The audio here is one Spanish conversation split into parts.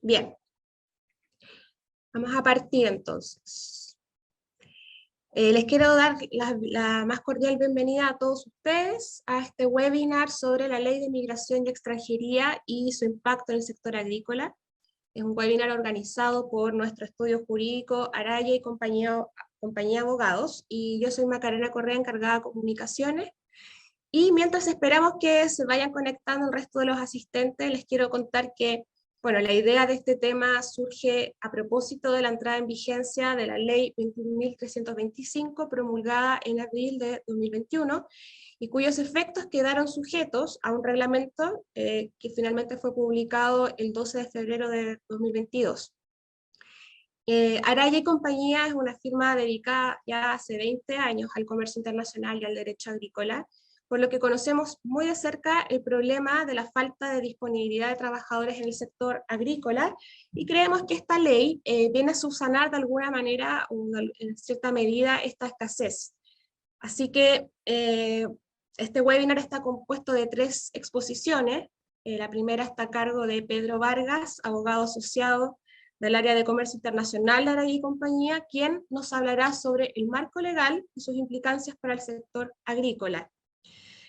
Bien, vamos a partir entonces. Les quiero dar la más cordial bienvenida a todos ustedes a este webinar sobre la Ley de Migración y Extranjería y su impacto en el sector agrícola. Es un webinar organizado por nuestro estudio jurídico Araya y compañía Abogados, y yo soy Macarena Correa, encargada de comunicaciones. Y mientras esperamos que se vayan conectando el resto de los asistentes, les quiero contar que, bueno, la idea de este tema surge a propósito de la entrada en vigencia de la Ley 21.325, promulgada en abril de 2021, y cuyos efectos quedaron sujetos a un reglamento que finalmente fue publicado el 12 de febrero de 2022. Araya y Compañía es una firma dedicada ya hace 20 años al comercio internacional y al derecho agrícola, por lo que conocemos muy de cerca el problema de la falta de disponibilidad de trabajadores en el sector agrícola, y creemos que esta ley viene a subsanar de alguna manera, o en cierta medida, esta escasez. Así que este webinar está compuesto de 3 exposiciones. La primera está a cargo de Pedro Vargas, abogado asociado del área de comercio internacional de Araya y Compañía, quien nos hablará sobre el marco legal y sus implicancias para el sector agrícola.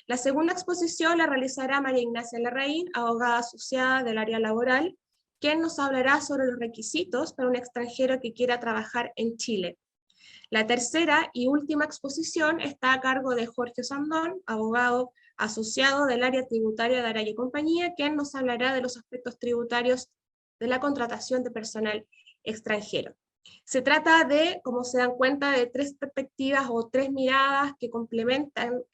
La segunda exposición la realizará María Ignacia Larraín, abogada asociada del área laboral, quien nos hablará sobre los requisitos para un extranjero que quiera trabajar en Chile. La tercera y última exposición está a cargo de Jorge Sandón, abogado asociado del área tributaria de Araya y Compañía, quien nos hablará de los aspectos tributarios de la contratación de personal extranjero. Se trata de, como se dan cuenta, de 3 perspectivas o 3 miradas que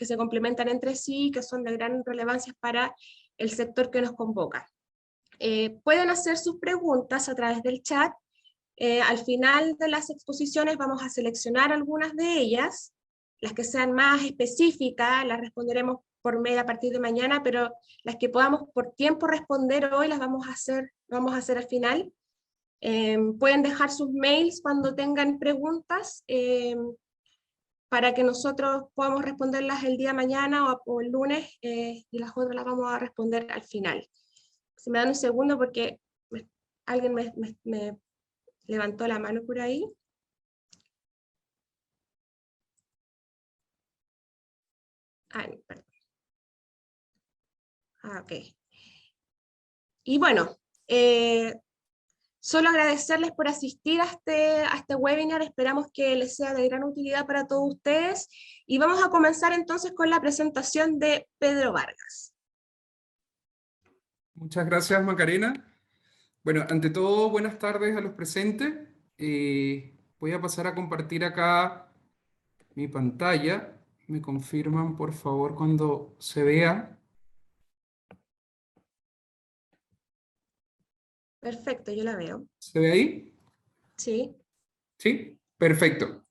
se complementan entre sí, que son de gran relevancia para el sector que nos convoca. Pueden hacer sus preguntas a través del chat. Al final de las exposiciones vamos a seleccionar algunas de ellas, las que sean más específicas las responderemos por mail a partir de mañana, pero las que podamos por tiempo responder hoy las vamos a hacer al final. Pueden dejar sus mails cuando tengan preguntas para que nosotros podamos responderlas el día de mañana o el lunes, y las otras las vamos a responder al final. Si me dan un segundo porque alguien me levantó la mano por ahí. Perdón. Ok. Y bueno, solo agradecerles por asistir a este webinar, esperamos que les sea de gran utilidad para todos ustedes, y vamos a comenzar entonces con la presentación de Pedro Vargas. Muchas gracias, Macarena. Bueno, ante todo, buenas tardes a los presentes. Voy a pasar a compartir acá mi pantalla. Me confirman, por favor, cuando se vea. Perfecto, yo la veo. ¿Se ve ahí? Sí. ¿Sí? Perfecto.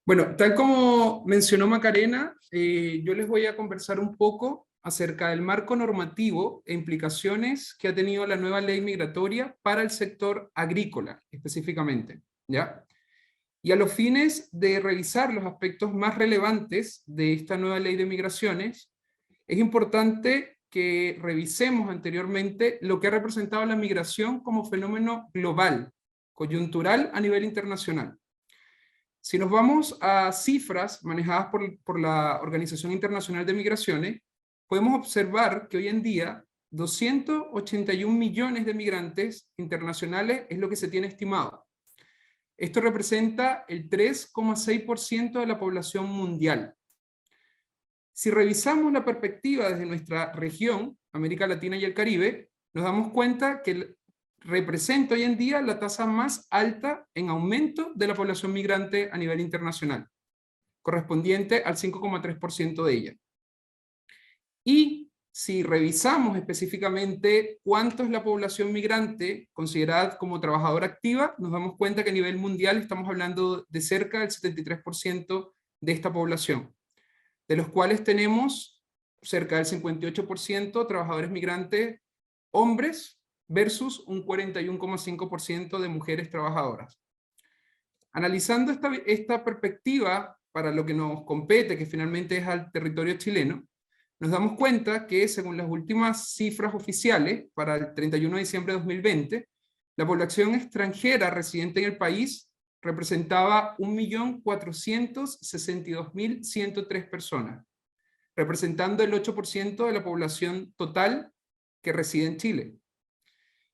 Bueno, tal como mencionó Macarena, yo les voy a conversar un poco acerca del marco normativo e implicaciones que ha tenido la nueva ley migratoria para el sector agrícola, específicamente, ¿ya? Y a los fines de revisar los aspectos más relevantes de esta nueva ley de migraciones, es importante que revisemos anteriormente lo que ha representado la migración como fenómeno global, coyuntural a nivel internacional. Si nos vamos a cifras manejadas por la Organización Internacional de Migraciones, podemos observar que hoy en día 281 millones de migrantes internacionales es lo que se tiene estimado. Esto representa el 3,6% de la población mundial. Si revisamos la perspectiva desde nuestra región, América Latina y el Caribe, nos damos cuenta que representa hoy en día la tasa más alta en aumento de la población migrante a nivel internacional, correspondiente al 5,3% de ella. Y si revisamos específicamente cuánto es la población migrante considerada como trabajadora activa, nos damos cuenta que a nivel mundial estamos hablando de cerca del 73% de esta población, de los cuales tenemos cerca del 58% trabajadores migrantes hombres versus un 41,5% de mujeres trabajadoras. Analizando esta perspectiva para lo que nos compete, que finalmente es al territorio chileno, nos damos cuenta que según las últimas cifras oficiales para el 31 de diciembre de 2020, La población extranjera residente en el país representaba 1.462.103 personas, representando el 8% de la población total que reside en Chile.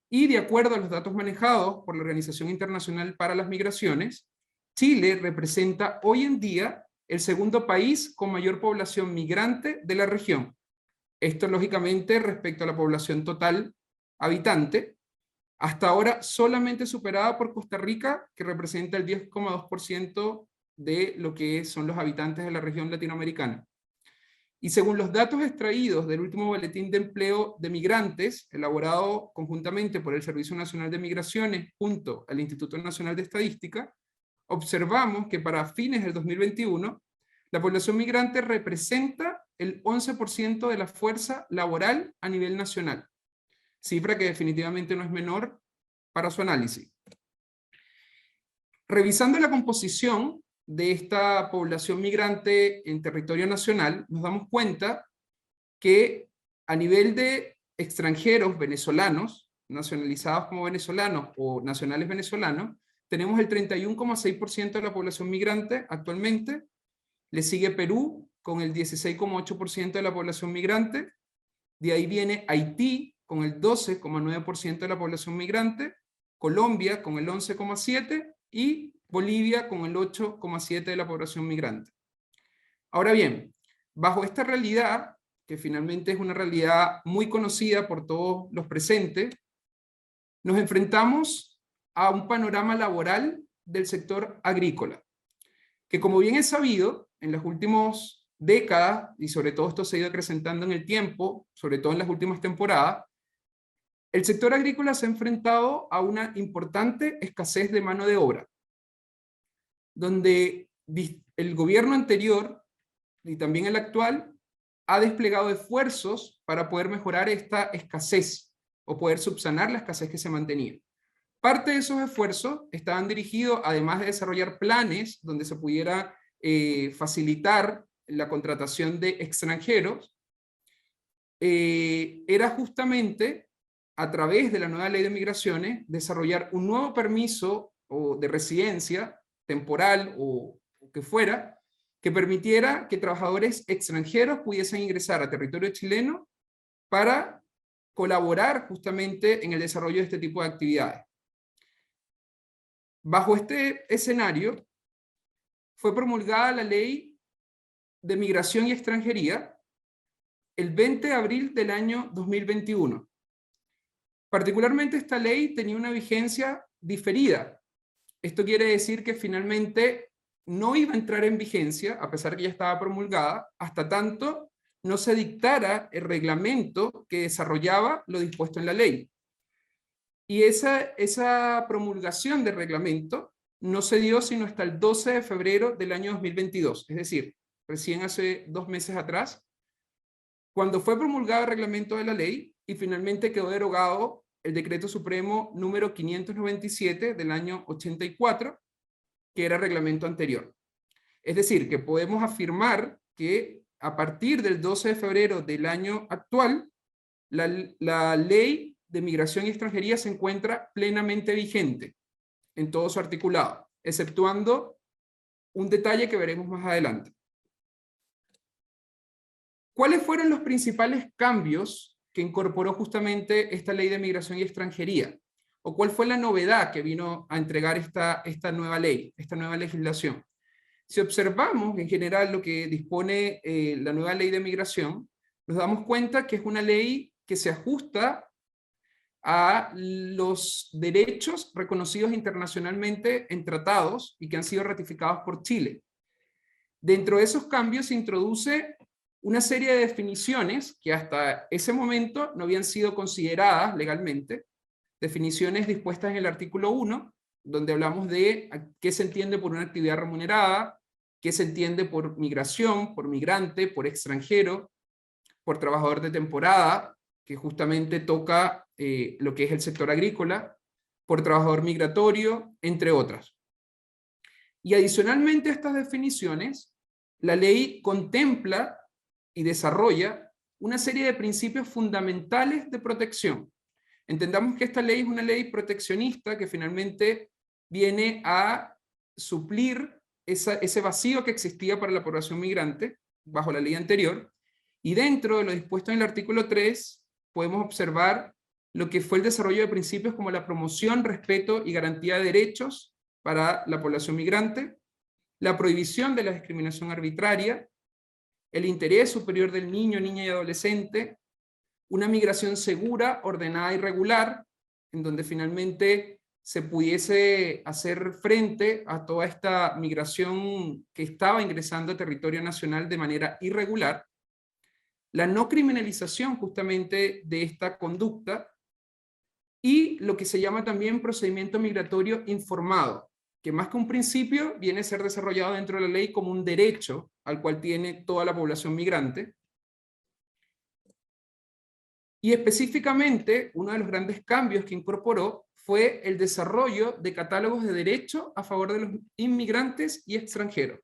Y de acuerdo a los datos manejados por la Organización Internacional para las Migraciones, Chile representa hoy en día el segundo país con mayor población migrante de la región. Esto lógicamente respecto a la población total habitante, hasta ahora solamente superada por Costa Rica, que representa el 10,2% de lo que son los habitantes de la región latinoamericana. Y según los datos extraídos del último boletín de empleo de migrantes, elaborado conjuntamente por el Servicio Nacional de Migraciones junto al Instituto Nacional de Estadística, observamos que para fines del 2021, la población migrante representa el 11% de la fuerza laboral a nivel nacional, cifra que definitivamente no es menor para su análisis. Revisando la composición de esta población migrante en territorio nacional, nos damos cuenta que a nivel de extranjeros venezolanos, nacionalizados como venezolanos o nacionales venezolanos, tenemos el 31,6% de la población migrante actualmente. Le sigue Perú con el 16,8% de la población migrante. De ahí viene Haití con el 12,9% de la población migrante, Colombia con el 11,7% y Bolivia con el 8,7% de la población migrante. Ahora bien, bajo esta realidad, que finalmente es una realidad muy conocida por todos los presentes, nos enfrentamos a un panorama laboral del sector agrícola, que como bien es sabido, en las últimas décadas, y sobre todo esto se ha ido acrecentando en el tiempo, sobre todo en las últimas temporadas, el sector agrícola se ha enfrentado a una importante escasez de mano de obra, donde el gobierno anterior y también el actual ha desplegado esfuerzos para poder mejorar esta escasez o poder subsanar la escasez que se mantenía. Parte de esos esfuerzos estaban dirigidos, además de desarrollar planes donde se pudiera facilitar la contratación de extranjeros, era justamente a través de la nueva ley de migraciones desarrollar un nuevo permiso de residencia temporal o que fuera, que permitiera que trabajadores extranjeros pudiesen ingresar a territorio chileno para colaborar justamente en el desarrollo de este tipo de actividades. Bajo este escenario, fue promulgada la Ley de Migración y Extranjería el 20 de abril del año 2021. Particularmente esta ley tenía una vigencia diferida. Esto quiere decir que finalmente no iba a entrar en vigencia, a pesar que ya estaba promulgada, hasta tanto no se dictara el reglamento que desarrollaba lo dispuesto en la ley. Y esa promulgación del reglamento no se dio sino hasta el 12 de febrero del año 2022, es decir, recién hace 2 meses atrás, cuando fue promulgado el reglamento de la ley y finalmente quedó derogado el Decreto Supremo número 597 del año 84, que era el reglamento anterior. Es decir, que podemos afirmar que a partir del 12 de febrero del año actual, la ley de migración y extranjería se encuentra plenamente vigente en todo su articulado, exceptuando un detalle que veremos más adelante. ¿Cuáles fueron los principales cambios que incorporó justamente esta ley de migración y extranjería? ¿O cuál fue la novedad que vino a entregar esta nueva ley, esta nueva legislación? Si observamos en general lo que dispone la nueva ley de migración, nos damos cuenta que es una ley que se ajusta a los derechos reconocidos internacionalmente en tratados y que han sido ratificados por Chile. Dentro de esos cambios se introduce una serie de definiciones que hasta ese momento no habían sido consideradas legalmente, definiciones dispuestas en el artículo 1, donde hablamos de qué se entiende por una actividad remunerada, qué se entiende por migración, por migrante, por extranjero, por trabajador de temporada, que justamente toca lo que es el sector agrícola, por trabajador migratorio, entre otras. Y adicionalmente a estas definiciones, la ley contempla y desarrolla una serie de principios fundamentales de protección, Entendamos que esta ley es una ley proteccionista que finalmente viene a suplir ese vacío que existía para la población migrante bajo la ley anterior, y dentro de lo dispuesto en el artículo 3 podemos observar lo que fue el desarrollo de principios como la promoción, respeto y garantía de derechos para la población migrante, la prohibición de la discriminación arbitraria, el interés superior del niño, niña y adolescente, una migración segura, ordenada y regular, en donde finalmente se pudiese hacer frente a toda esta migración que estaba ingresando a territorio nacional de manera irregular, la no criminalización justamente de esta conducta y lo que se llama también procedimiento migratorio informado, que más que un principio viene a ser desarrollado dentro de la ley como un derecho al cual tiene toda la población migrante. Y específicamente, uno de los grandes cambios que incorporó fue el desarrollo de catálogos de derechos a favor de los inmigrantes y extranjeros.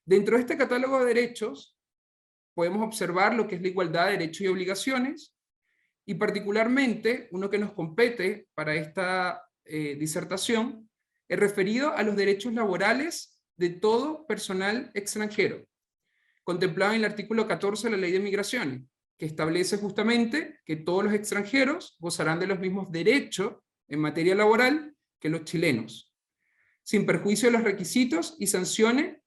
Dentro de este catálogo de derechos, podemos observar lo que es la igualdad de derechos y obligaciones, y particularmente, uno que nos compete para esta disertación, es referido a los derechos laborales de todo personal extranjero, contemplado en el artículo 14 de la Ley de Migraciones, que establece justamente que todos los extranjeros gozarán de los mismos derechos en materia laboral que los chilenos, sin perjuicio de los requisitos y sanciones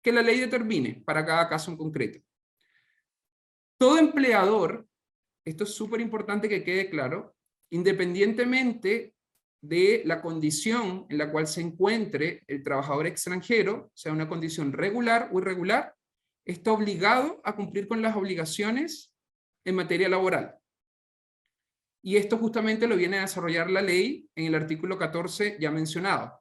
que la ley determine para cada caso en concreto. Todo empleador, esto es súper importante que quede claro, independientemente de la condición en la cual se encuentre el trabajador extranjero, sea una condición regular o irregular, está obligado a cumplir con las obligaciones en materia laboral. Y esto justamente lo viene a desarrollar la ley en el artículo 14 ya mencionado.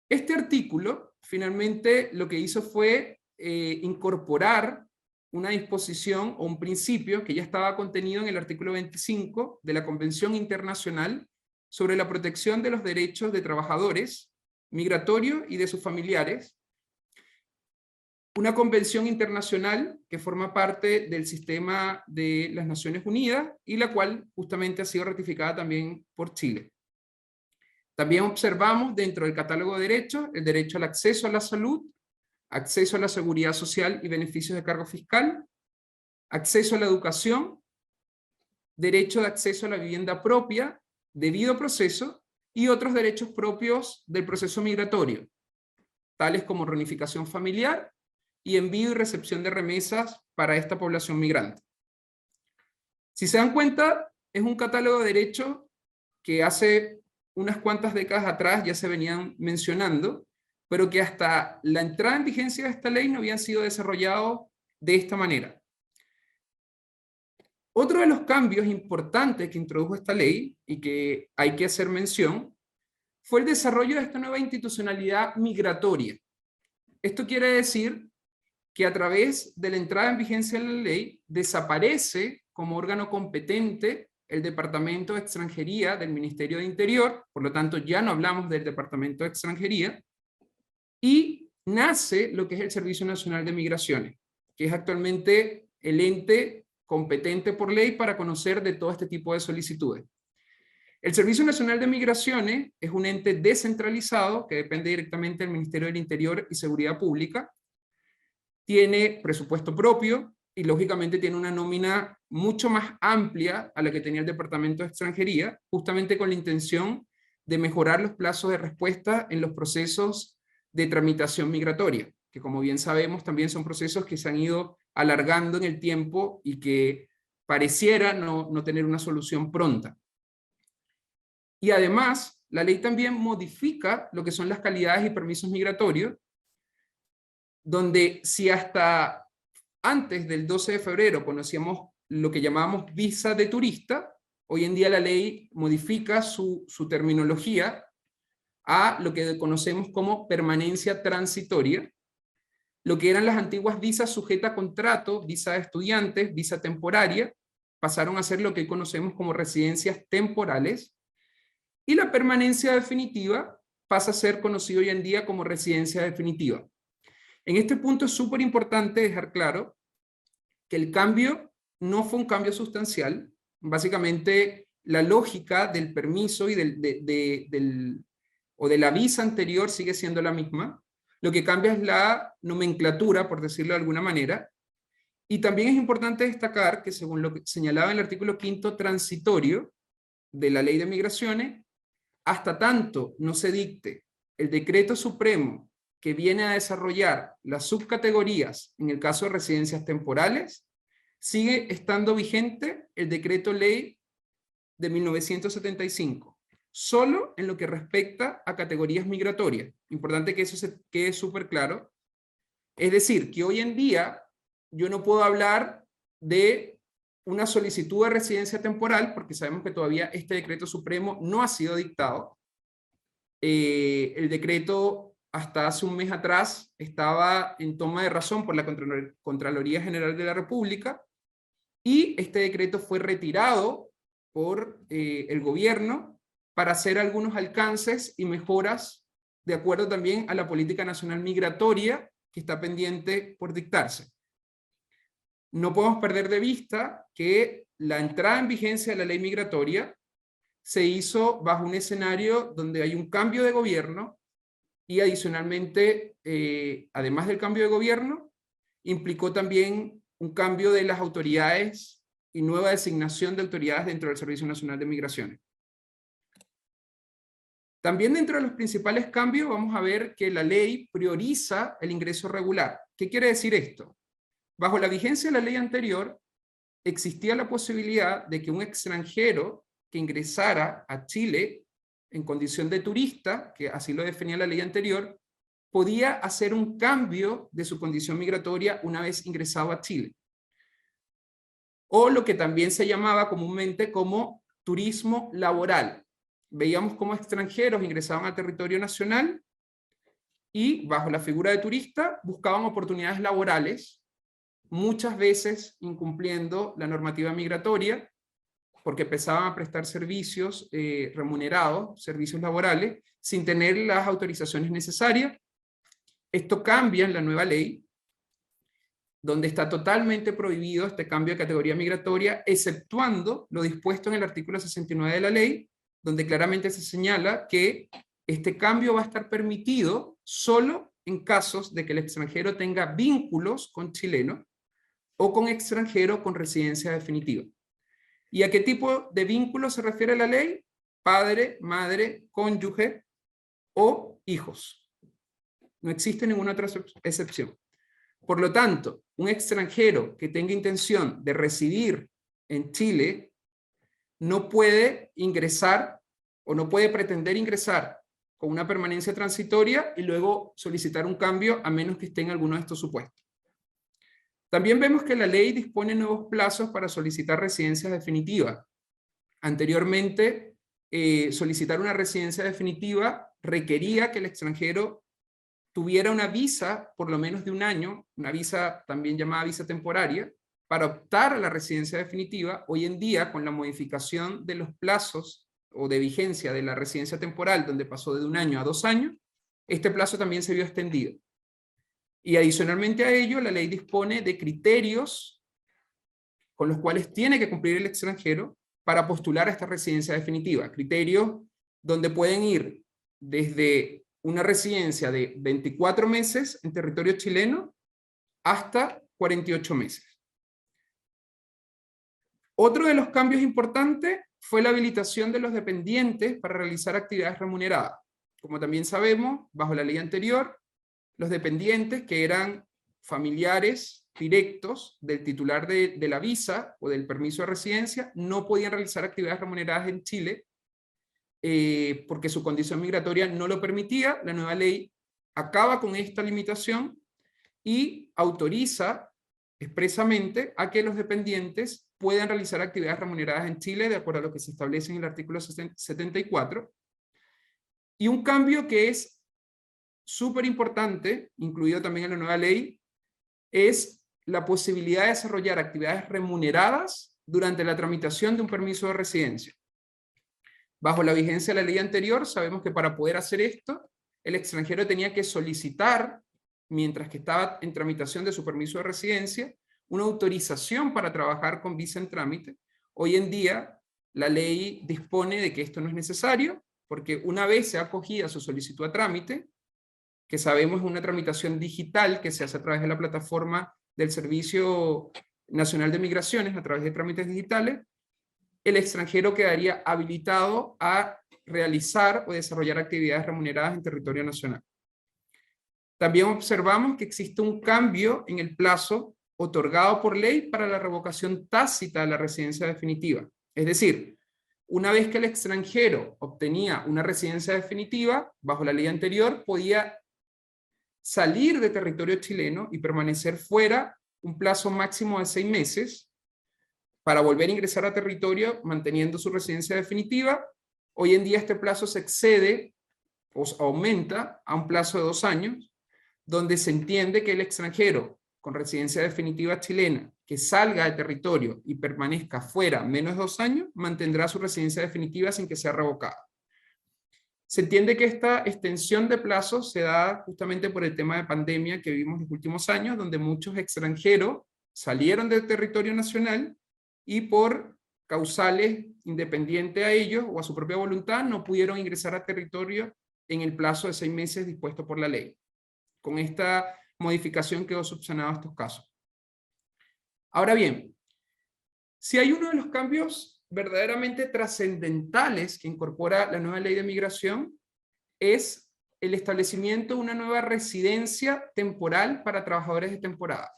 Este artículo finalmente lo que hizo fue incorporar una disposición o un principio que ya estaba contenido en el artículo 25 de la Convención Internacional sobre la protección de los derechos de trabajadores migratorios y de sus familiares, una convención internacional que forma parte del sistema de las Naciones Unidas y la cual justamente ha sido ratificada también por Chile. También observamos dentro del catálogo de derechos el derecho al acceso a la salud, acceso a la seguridad social y beneficios de cargo fiscal, acceso a la educación, derecho de acceso a la vivienda propia, debido proceso y otros derechos propios del proceso migratorio, tales como reunificación familiar y envío y recepción de remesas para esta población migrante. Si se dan cuenta, es un catálogo de derechos que hace unas cuantas décadas atrás ya se venían mencionando, pero que hasta la entrada en vigencia de esta ley no habían sido desarrollados de esta manera. Otro de los cambios importantes que introdujo esta ley, y que hay que hacer mención, fue el desarrollo de esta nueva institucionalidad migratoria. Esto quiere decir que a través de la entrada en vigencia de la ley desaparece como órgano competente el Departamento de Extranjería del Ministerio de Interior, por lo tanto ya no hablamos del Departamento de Extranjería, y nace lo que es el Servicio Nacional de Migraciones, que es actualmente el ente competente por ley para conocer de todo este tipo de solicitudes. El Servicio Nacional de Migraciones es un ente descentralizado que depende directamente del Ministerio del Interior y Seguridad Pública, tiene presupuesto propio y lógicamente tiene una nómina mucho más amplia a la que tenía el Departamento de Extranjería, justamente con la intención de mejorar los plazos de respuesta en los procesos de tramitación migratoria, que como bien sabemos también son procesos que se han ido alargando en el tiempo y que pareciera no tener una solución pronta. Y además, la ley también modifica lo que son las calidades y permisos migratorios, donde si hasta antes del 12 de febrero conocíamos lo que llamábamos visa de turista, hoy en día la ley modifica su terminología a lo que conocemos como permanencia transitoria, lo que eran las antiguas visas sujetas a contrato, visa de estudiantes, visa temporaria, pasaron a ser lo que conocemos como residencias temporales, y la permanencia definitiva pasa a ser conocido hoy en día como residencia definitiva. En este punto es súper importante dejar claro que el cambio no fue un cambio sustancial. Básicamente la lógica del permiso y o de la visa anterior sigue siendo la misma. Lo que cambia es la nomenclatura, por decirlo de alguna manera. Y también es importante destacar que, según lo que señalaba en el artículo 5º transitorio de la Ley de Migraciones, hasta tanto no se dicte el decreto supremo que viene a desarrollar las subcategorías en el caso de residencias temporales, sigue estando vigente el decreto ley de 1975, solo en lo que respecta a categorías migratorias. Importante que eso se quede súper claro. Es decir, que hoy en día yo no puedo hablar de una solicitud de residencia temporal, porque sabemos que todavía este decreto supremo no ha sido dictado. El decreto hasta hace un mes atrás estaba en toma de razón por la Contraloría General de la República, y este decreto fue retirado por el gobierno para hacer algunos alcances y mejoras de acuerdo también a la política nacional migratoria que está pendiente por dictarse. No podemos perder de vista que la entrada en vigencia de la ley migratoria se hizo bajo un escenario donde hay un cambio de gobierno y adicionalmente, además del cambio de gobierno, implicó también un cambio de las autoridades y nueva designación de autoridades dentro del Servicio Nacional de Migraciones. También dentro de los principales cambios vamos a ver que la ley prioriza el ingreso regular. ¿Qué quiere decir esto? Bajo la vigencia de la ley anterior, existía la posibilidad de que un extranjero que ingresara a Chile en condición de turista, que así lo definía la ley anterior, podía hacer un cambio de su condición migratoria una vez ingresado a Chile. O lo que también se llamaba comúnmente como turismo laboral. Veíamos cómo extranjeros ingresaban al territorio nacional y, bajo la figura de turista, buscaban oportunidades laborales, muchas veces incumpliendo la normativa migratoria, porque empezaban a prestar servicios remunerados, servicios laborales, sin tener las autorizaciones necesarias. Esto cambia en la nueva ley, donde está totalmente prohibido este cambio de categoría migratoria, exceptuando lo dispuesto en el artículo 69 de la ley, donde claramente se señala que este cambio va a estar permitido solo en casos de que el extranjero tenga vínculos con chileno o con extranjero con residencia definitiva. ¿Y a qué tipo de vínculo se refiere la ley? Padre, madre, cónyuge o hijos. No existe ninguna otra excepción. Por lo tanto, un extranjero que tenga intención de residir en Chile no puede ingresar o no puede pretender ingresar con una permanencia transitoria y luego solicitar un cambio a menos que esté en alguno de estos supuestos. También vemos que la ley dispone nuevos plazos para solicitar residencias definitivas. Anteriormente, solicitar una residencia definitiva requería que el extranjero tuviera una visa por lo menos de un año, una visa también llamada visa temporaria, para optar a la residencia definitiva. Hoy en día, con la modificación de los plazos o de vigencia de la residencia temporal, donde pasó de un año a 2 años, este plazo también se vio extendido. Y adicionalmente a ello, la ley dispone de criterios con los cuales tiene que cumplir el extranjero para postular a esta residencia definitiva. Criterios donde pueden ir desde una residencia de 24 meses en territorio chileno hasta 48 meses. Otro de los cambios importantes fue la habilitación de los dependientes para realizar actividades remuneradas. Como también sabemos, bajo la ley anterior, los dependientes que eran familiares directos del titular de la visa o del permiso de residencia no podían realizar actividades remuneradas en Chile porque su condición migratoria no lo permitía. La nueva ley acaba con esta limitación y autoriza expresamente a que los dependientes puedan realizar actividades remuneradas en Chile de acuerdo a lo que se establece en el artículo 74. Y un cambio que es súper importante, incluido también en la nueva ley, es la posibilidad de desarrollar actividades remuneradas durante la tramitación de un permiso de residencia. Bajo la vigencia de la ley anterior, sabemos que para poder hacer esto, el extranjero tenía que solicitar, mientras que estaba en tramitación de su permiso de residencia, una autorización para trabajar con visa en trámite. Hoy en día, la ley dispone de que esto no es necesario, porque una vez se ha acogida su solicitud a trámite, que sabemos es una tramitación digital que se hace a través de la plataforma del Servicio Nacional de Migraciones, a través de trámites digitales, el extranjero quedaría habilitado a realizar o desarrollar actividades remuneradas en territorio nacional. También observamos que existe un cambio en el plazo otorgado por ley para la revocación tácita de la residencia definitiva. Es decir, una vez que el extranjero obtenía una residencia definitiva, bajo la ley anterior, podía salir de territorio chileno y permanecer fuera un plazo máximo de 6 meses para volver a ingresar a territorio manteniendo su residencia definitiva. Hoy en día este plazo se excede o aumenta a un plazo de 2 años, donde se entiende que el extranjero con residencia definitiva chilena que salga de territorio y permanezca fuera menos de 2 años, mantendrá su residencia definitiva sin que sea revocada. Se entiende que esta extensión de plazos se da justamente por el tema de pandemia que vivimos en los últimos años, donde muchos extranjeros salieron del territorio nacional y por causales independientes a ellos o a su propia voluntad no pudieron ingresar a territorio en el plazo de 6 meses dispuesto por la ley. Con esta modificación quedó subsanado estos casos. Ahora bien, si hay uno de los cambios verdaderamente trascendentales que incorpora la nueva ley de migración, es el establecimiento de una nueva residencia temporal para trabajadores de temporada.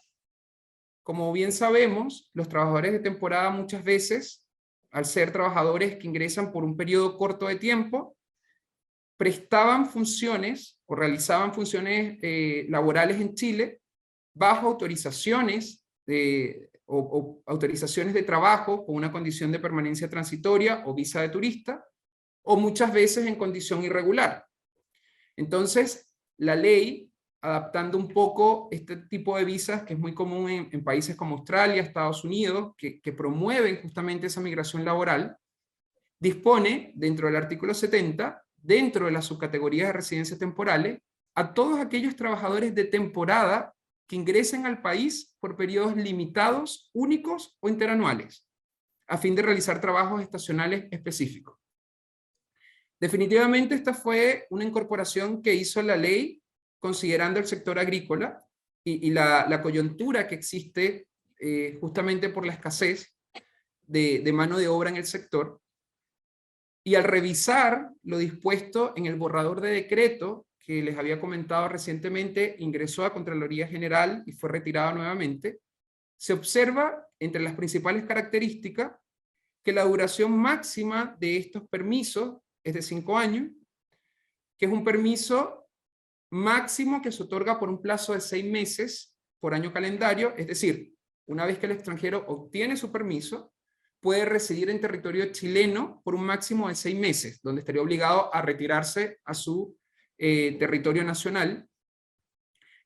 Como bien sabemos, los trabajadores de temporada muchas veces, al ser trabajadores que ingresan por un periodo corto de tiempo, prestaban funciones o realizaban funciones laborales en Chile bajo autorizaciones o autorizaciones de trabajo con una condición de permanencia transitoria o visa de turista, o muchas veces en condición irregular. Entonces, la ley, adaptando un poco este tipo de visas, que es muy común en países como Australia, Estados Unidos, que promueven justamente esa migración laboral, dispone, dentro del artículo 70, dentro de las subcategorías de residencias temporales, a todos aquellos trabajadores de temporada que ingresen al país por periodos limitados, únicos o interanuales, a fin de realizar trabajos estacionales específicos. Definitivamente esta fue una incorporación que hizo la ley considerando el sector agrícola y la coyuntura que existe justamente por la escasez de mano de obra en el sector. Y al revisar lo dispuesto en el borrador de decreto que les había comentado recientemente, ingresó a Contraloría General y fue retirado nuevamente, se observa entre las principales características que la duración máxima de estos permisos es de 5 años, que es un permiso máximo que se otorga por un plazo de 6 meses por año calendario, es decir, una vez que el extranjero obtiene su permiso, puede residir en territorio chileno por un máximo de 6 meses, donde estaría obligado a retirarse a su territorio nacional.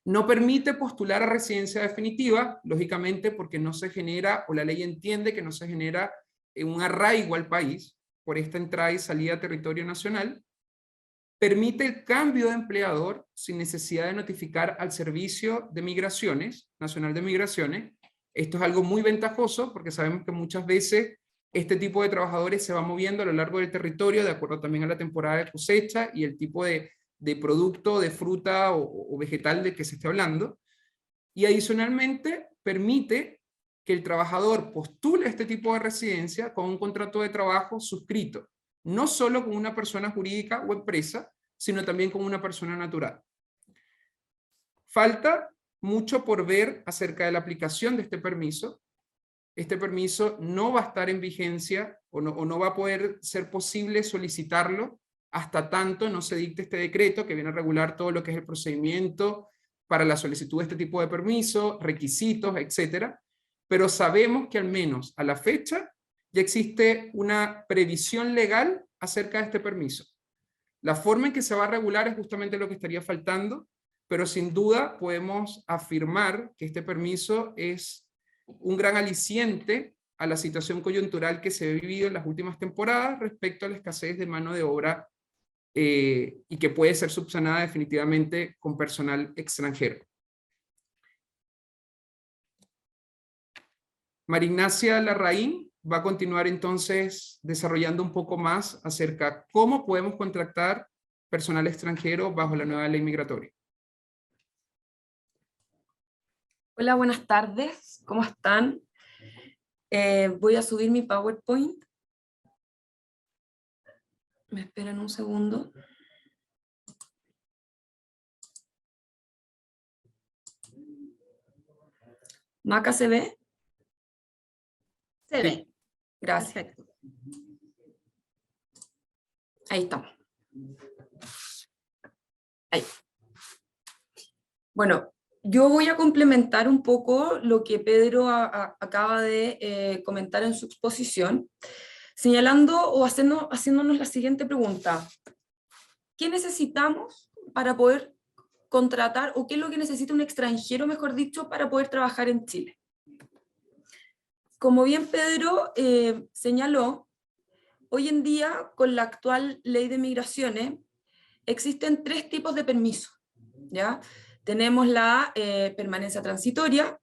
No permite postular a residencia definitiva, lógicamente porque no se genera, o la ley entiende que no se genera un arraigo al país por esta entrada y salida a territorio nacional. Permite el cambio de empleador sin necesidad de notificar al Servicio de Migraciones, Nacional de Migraciones. Esto es algo muy ventajoso porque sabemos que muchas veces este tipo de trabajadores se va moviendo a lo largo del territorio de acuerdo también a la temporada de cosecha y el tipo de producto, de fruta o vegetal de que se esté hablando. Y adicionalmente permite que el trabajador postule este tipo de residencia con un contrato de trabajo suscrito, no solo con una persona jurídica o empresa, sino también con una persona natural. Falta mucho por ver acerca de la aplicación de este permiso. Este permiso no va a estar en vigencia o no va a poder ser posible solicitarlo hasta tanto no se dicte este decreto que viene a regular todo lo que es el procedimiento para la solicitud de este tipo de permiso, requisitos, etcétera. Pero sabemos que al menos a la fecha ya existe una previsión legal acerca de este permiso. La forma en que se va a regular es justamente lo que estaría faltando, pero sin duda podemos afirmar que este permiso es un gran aliciente a la situación coyuntural que se ha vivido en las últimas temporadas respecto a la escasez de mano de obra y que puede ser subsanada definitivamente con personal extranjero. María Ignacia Larraín va a continuar entonces desarrollando un poco más acerca de cómo podemos contratar personal extranjero bajo la nueva ley migratoria. Hola, buenas tardes, ¿cómo están? Voy a subir mi PowerPoint. ¿Me esperan un segundo? ¿Maca se ve? Se ve. Sí. Gracias. Perfecto. Ahí estamos. Ahí. Bueno, yo voy a complementar un poco lo que Pedro acaba de comentar en su exposición, señalando o haciéndonos la siguiente pregunta. ¿Qué necesitamos para poder contratar, o qué es lo que necesita un extranjero, mejor dicho, para poder trabajar en Chile? Como bien Pedro señaló, hoy en día, con la actual ley de migraciones, existen 3 tipos de permisos, ¿ya? Tenemos la permanencia transitoria,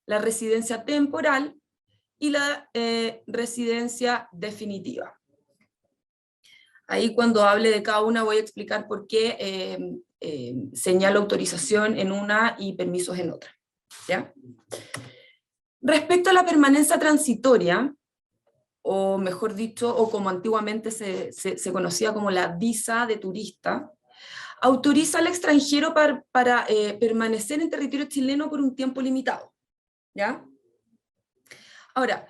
la residencia temporal y la residencia definitiva. Ahí, cuando hable de cada una, voy a explicar por qué señalo autorización en una y permisos en otra, ¿ya? Respecto a la permanencia transitoria, o mejor dicho, o como antiguamente se conocía como la visa de turista, autoriza al extranjero para permanecer en territorio chileno por un tiempo limitado, ¿ya? Ahora,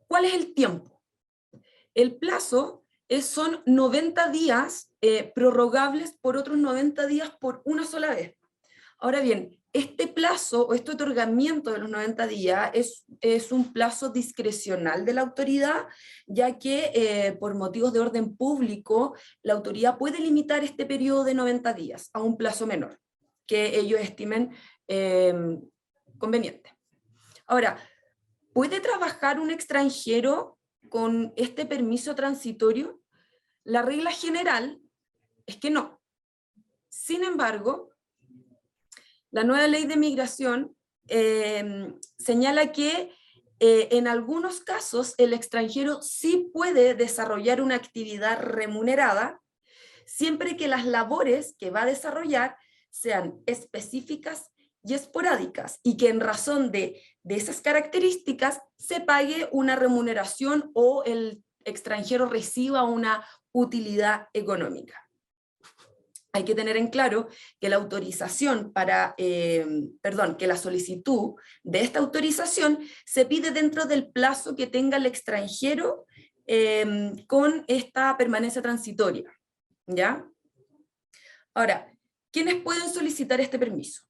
¿cuál es el tiempo? El plazo son 90 días prorrogables por otros 90 días por una sola vez. Ahora bien, este plazo o este otorgamiento de los 90 días es un plazo discrecional de la autoridad, ya que por motivos de orden público, la autoridad puede limitar este periodo de 90 días a un plazo menor, que ellos estimen conveniente. Ahora, ¿puede trabajar un extranjero con este permiso transitorio? La regla general es que no. Sin embargo, la nueva ley de migración señala que en algunos casos el extranjero sí puede desarrollar una actividad remunerada, siempre que las labores que va a desarrollar sean específicas y esporádicas, y que en razón de esas características se pague una remuneración o el extranjero reciba una utilidad económica. Hay que tener en claro que la autorización que la solicitud de esta autorización se pide dentro del plazo que tenga el extranjero con esta permanencia transitoria, ¿ya? Ahora, ¿quiénes pueden solicitar este permiso?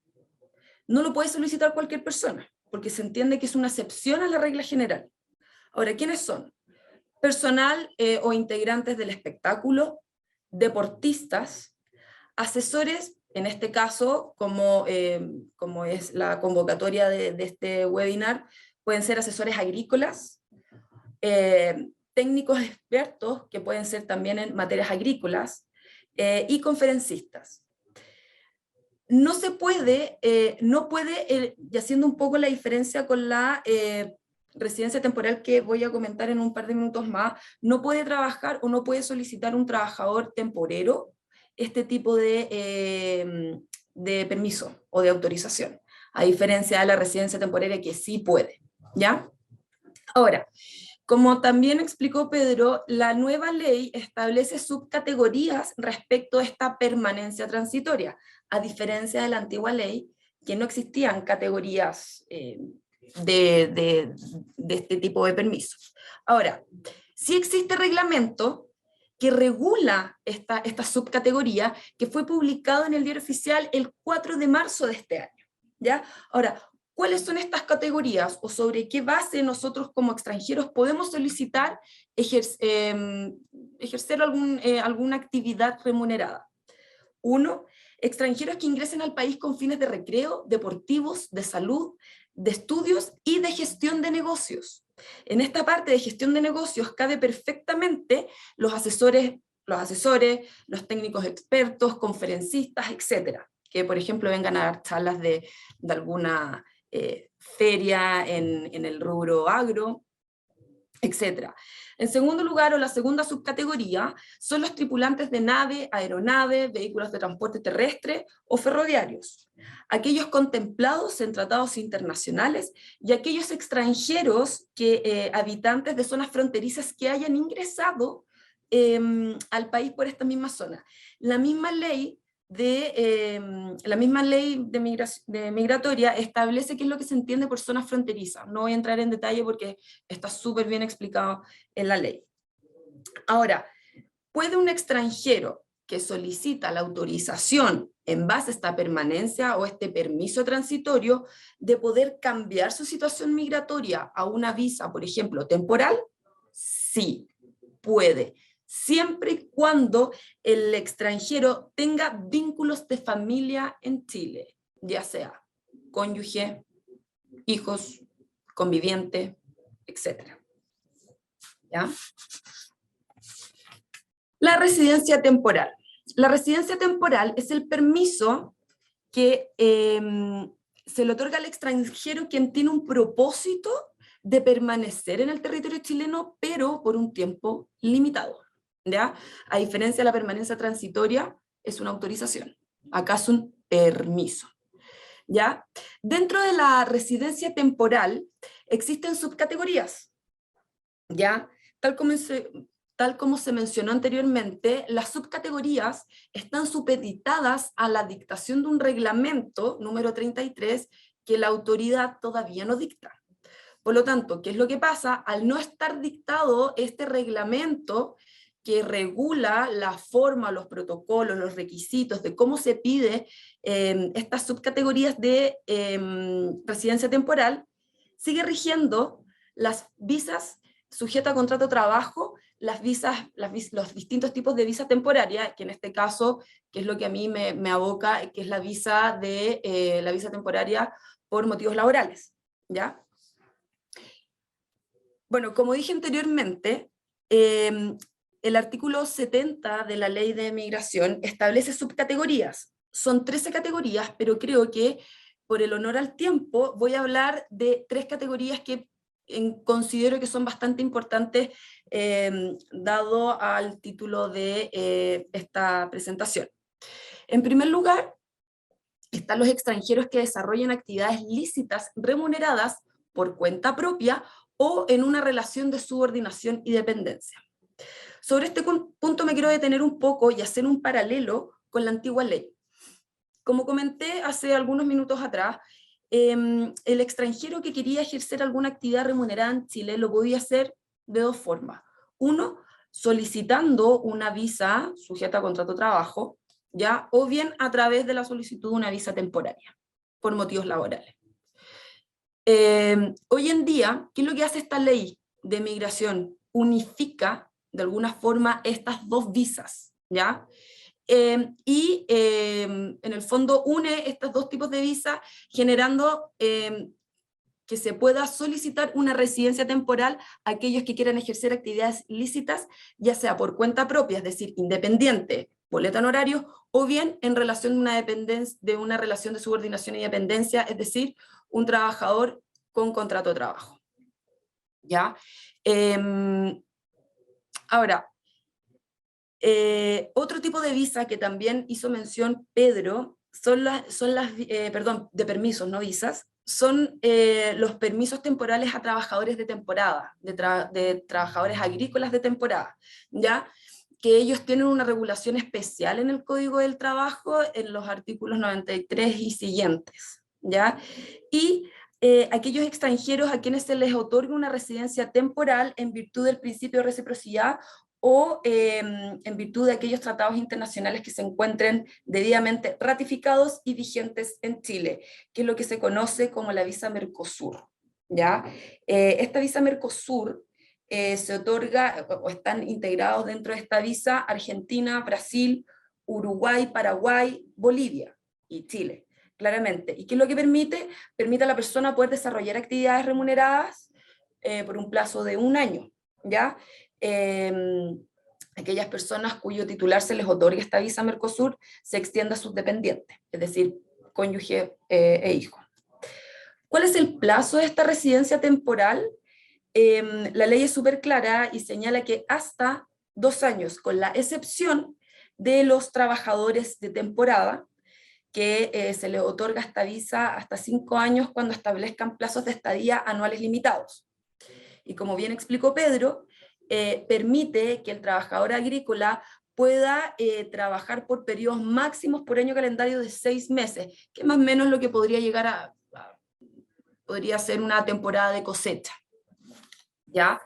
No lo puede solicitar cualquier persona, porque se entiende que es una excepción a la regla general. Ahora, ¿quiénes son? Personal o integrantes del espectáculo, deportistas, asesores, en este caso, como es la convocatoria de este webinar, pueden ser asesores agrícolas, técnicos expertos, que pueden ser también en materias agrícolas, y conferencistas. No se puede, y haciendo un poco la diferencia con la residencia temporal que voy a comentar en un par de minutos más, no puede trabajar o no puede solicitar un trabajador temporero este tipo de permiso o de autorización, a diferencia de la residencia temporaria que sí puede, ¿ya? Ahora, como también explicó Pedro, la nueva ley establece subcategorías respecto a esta permanencia transitoria, a diferencia de la antigua ley, que no existían categorías de este tipo de permisos. Ahora, sí existe reglamento que regula esta subcategoría, que fue publicado en el Diario Oficial el 4 de marzo de este año, ¿ya? Ahora, ¿cuáles son estas categorías o sobre qué base nosotros como extranjeros podemos solicitar ejercer alguna actividad remunerada? 1. Extranjeros que ingresen al país con fines de recreo, deportivos, de salud, de estudios y de gestión de negocios. En esta parte de gestión de negocios cabe perfectamente los asesores, los técnicos expertos, conferencistas, etcétera, que por ejemplo vengan a dar charlas de alguna feria en el rubro agro, etcétera. En segundo lugar, o la segunda subcategoría, son los tripulantes de nave, aeronave, vehículos de transporte terrestre o ferroviarios, aquellos contemplados en tratados internacionales y aquellos extranjeros habitantes de zonas fronterizas que hayan ingresado al país por esta misma zona. La misma ley migratoria establece qué es lo que se entiende por zonas fronterizas. No voy a entrar en detalle porque está súper bien explicado en la ley. Ahora, ¿puede un extranjero que solicita la autorización en base a esta permanencia o este permiso transitorio de poder cambiar su situación migratoria a una visa, por ejemplo, temporal? Sí, puede. Siempre y cuando el extranjero tenga vínculos de familia en Chile, ya sea cónyuge, hijos, conviviente, etc. ¿Ya? La residencia temporal. La residencia temporal es el permiso que se le otorga al extranjero quien tiene un propósito de permanecer en el territorio chileno, pero por un tiempo limitado. ¿Ya? A diferencia de la permanencia transitoria, es una autorización. Acá es un permiso. ¿Ya? Dentro de la residencia temporal existen subcategorías. ¿Ya? Tal como se mencionó anteriormente, las subcategorías están supeditadas a la dictación de un reglamento, número 33, que la autoridad todavía no dicta. Por lo tanto, ¿qué es lo que pasa? Al no estar dictado este reglamento que regula la forma, los protocolos, los requisitos de cómo se pide estas subcategorías de residencia temporal, sigue rigiendo las visas sujetas a contrato de trabajo, los distintos tipos de visa temporaria, que en este caso, que es lo que a mí me aboca, que es la visa temporaria por motivos laborales, ¿ya? Bueno, como dije anteriormente, el artículo 70 de la Ley de Migración establece subcategorías. Son 13 categorías, pero creo que por el honor al tiempo voy a hablar de 3 categorías que considero que son bastante importantes dado al título de esta presentación. En primer lugar, están los extranjeros que desarrollan actividades lícitas remuneradas por cuenta propia o en una relación de subordinación y dependencia. Sobre este punto me quiero detener un poco y hacer un paralelo con la antigua ley. Como comenté hace algunos minutos atrás, el extranjero que quería ejercer alguna actividad remunerada en Chile lo podía hacer de 2 formas. Uno, solicitando una visa sujeta a contrato de trabajo, ¿ya? O bien a través de la solicitud de una visa temporaria, por motivos laborales. Hoy en día, ¿qué es lo que hace esta ley de migración? Unifica de alguna forma estas 2 visas, ¿ya? Y en el fondo une estos 2 tipos de visas, generando que se pueda solicitar una residencia temporal a aquellos que quieran ejercer actividades lícitas, ya sea por cuenta propia, es decir, independiente, boleta en horario, o bien en relación de una relación de subordinación y dependencia, es decir, un trabajador con contrato de trabajo. ¿Ya? Ahora, otro tipo de visa que también hizo mención Pedro, de permisos, no visas, son los permisos temporales a trabajadores de temporada, de trabajadores agrícolas de temporada, ¿ya? Que ellos tienen una regulación especial en el Código del Trabajo, en los artículos 93 y siguientes, ¿ya? Y aquellos extranjeros a quienes se les otorga una residencia temporal en virtud del principio de reciprocidad o en virtud de aquellos tratados internacionales que se encuentren debidamente ratificados y vigentes en Chile, que es lo que se conoce como la visa Mercosur, ¿ya? Esta visa Mercosur se otorga, o están integrados dentro de esta visa, Argentina, Brasil, Uruguay, Paraguay, Bolivia y Chile, claramente. ¿Y qué es lo que permite? Permite a la persona poder desarrollar actividades remuneradas por un plazo de 1 año, ¿ya? Aquellas personas cuyo titular se les otorgue esta visa Mercosur se extienda a sus dependientes, es decir, cónyuge e hijo. ¿Cuál es el plazo de esta residencia temporal? la ley es súper clara y señala que hasta 2 años, con la excepción de los trabajadores de temporada, que se les otorga esta visa hasta 5 años cuando establezcan plazos de estadía anuales limitados. Y como bien explicó Pedro, permite que el trabajador agrícola pueda trabajar por periodos máximos por año calendario de 6 meses, que es más o menos lo que podría llegar podría ser una temporada de cosecha. ¿Ya?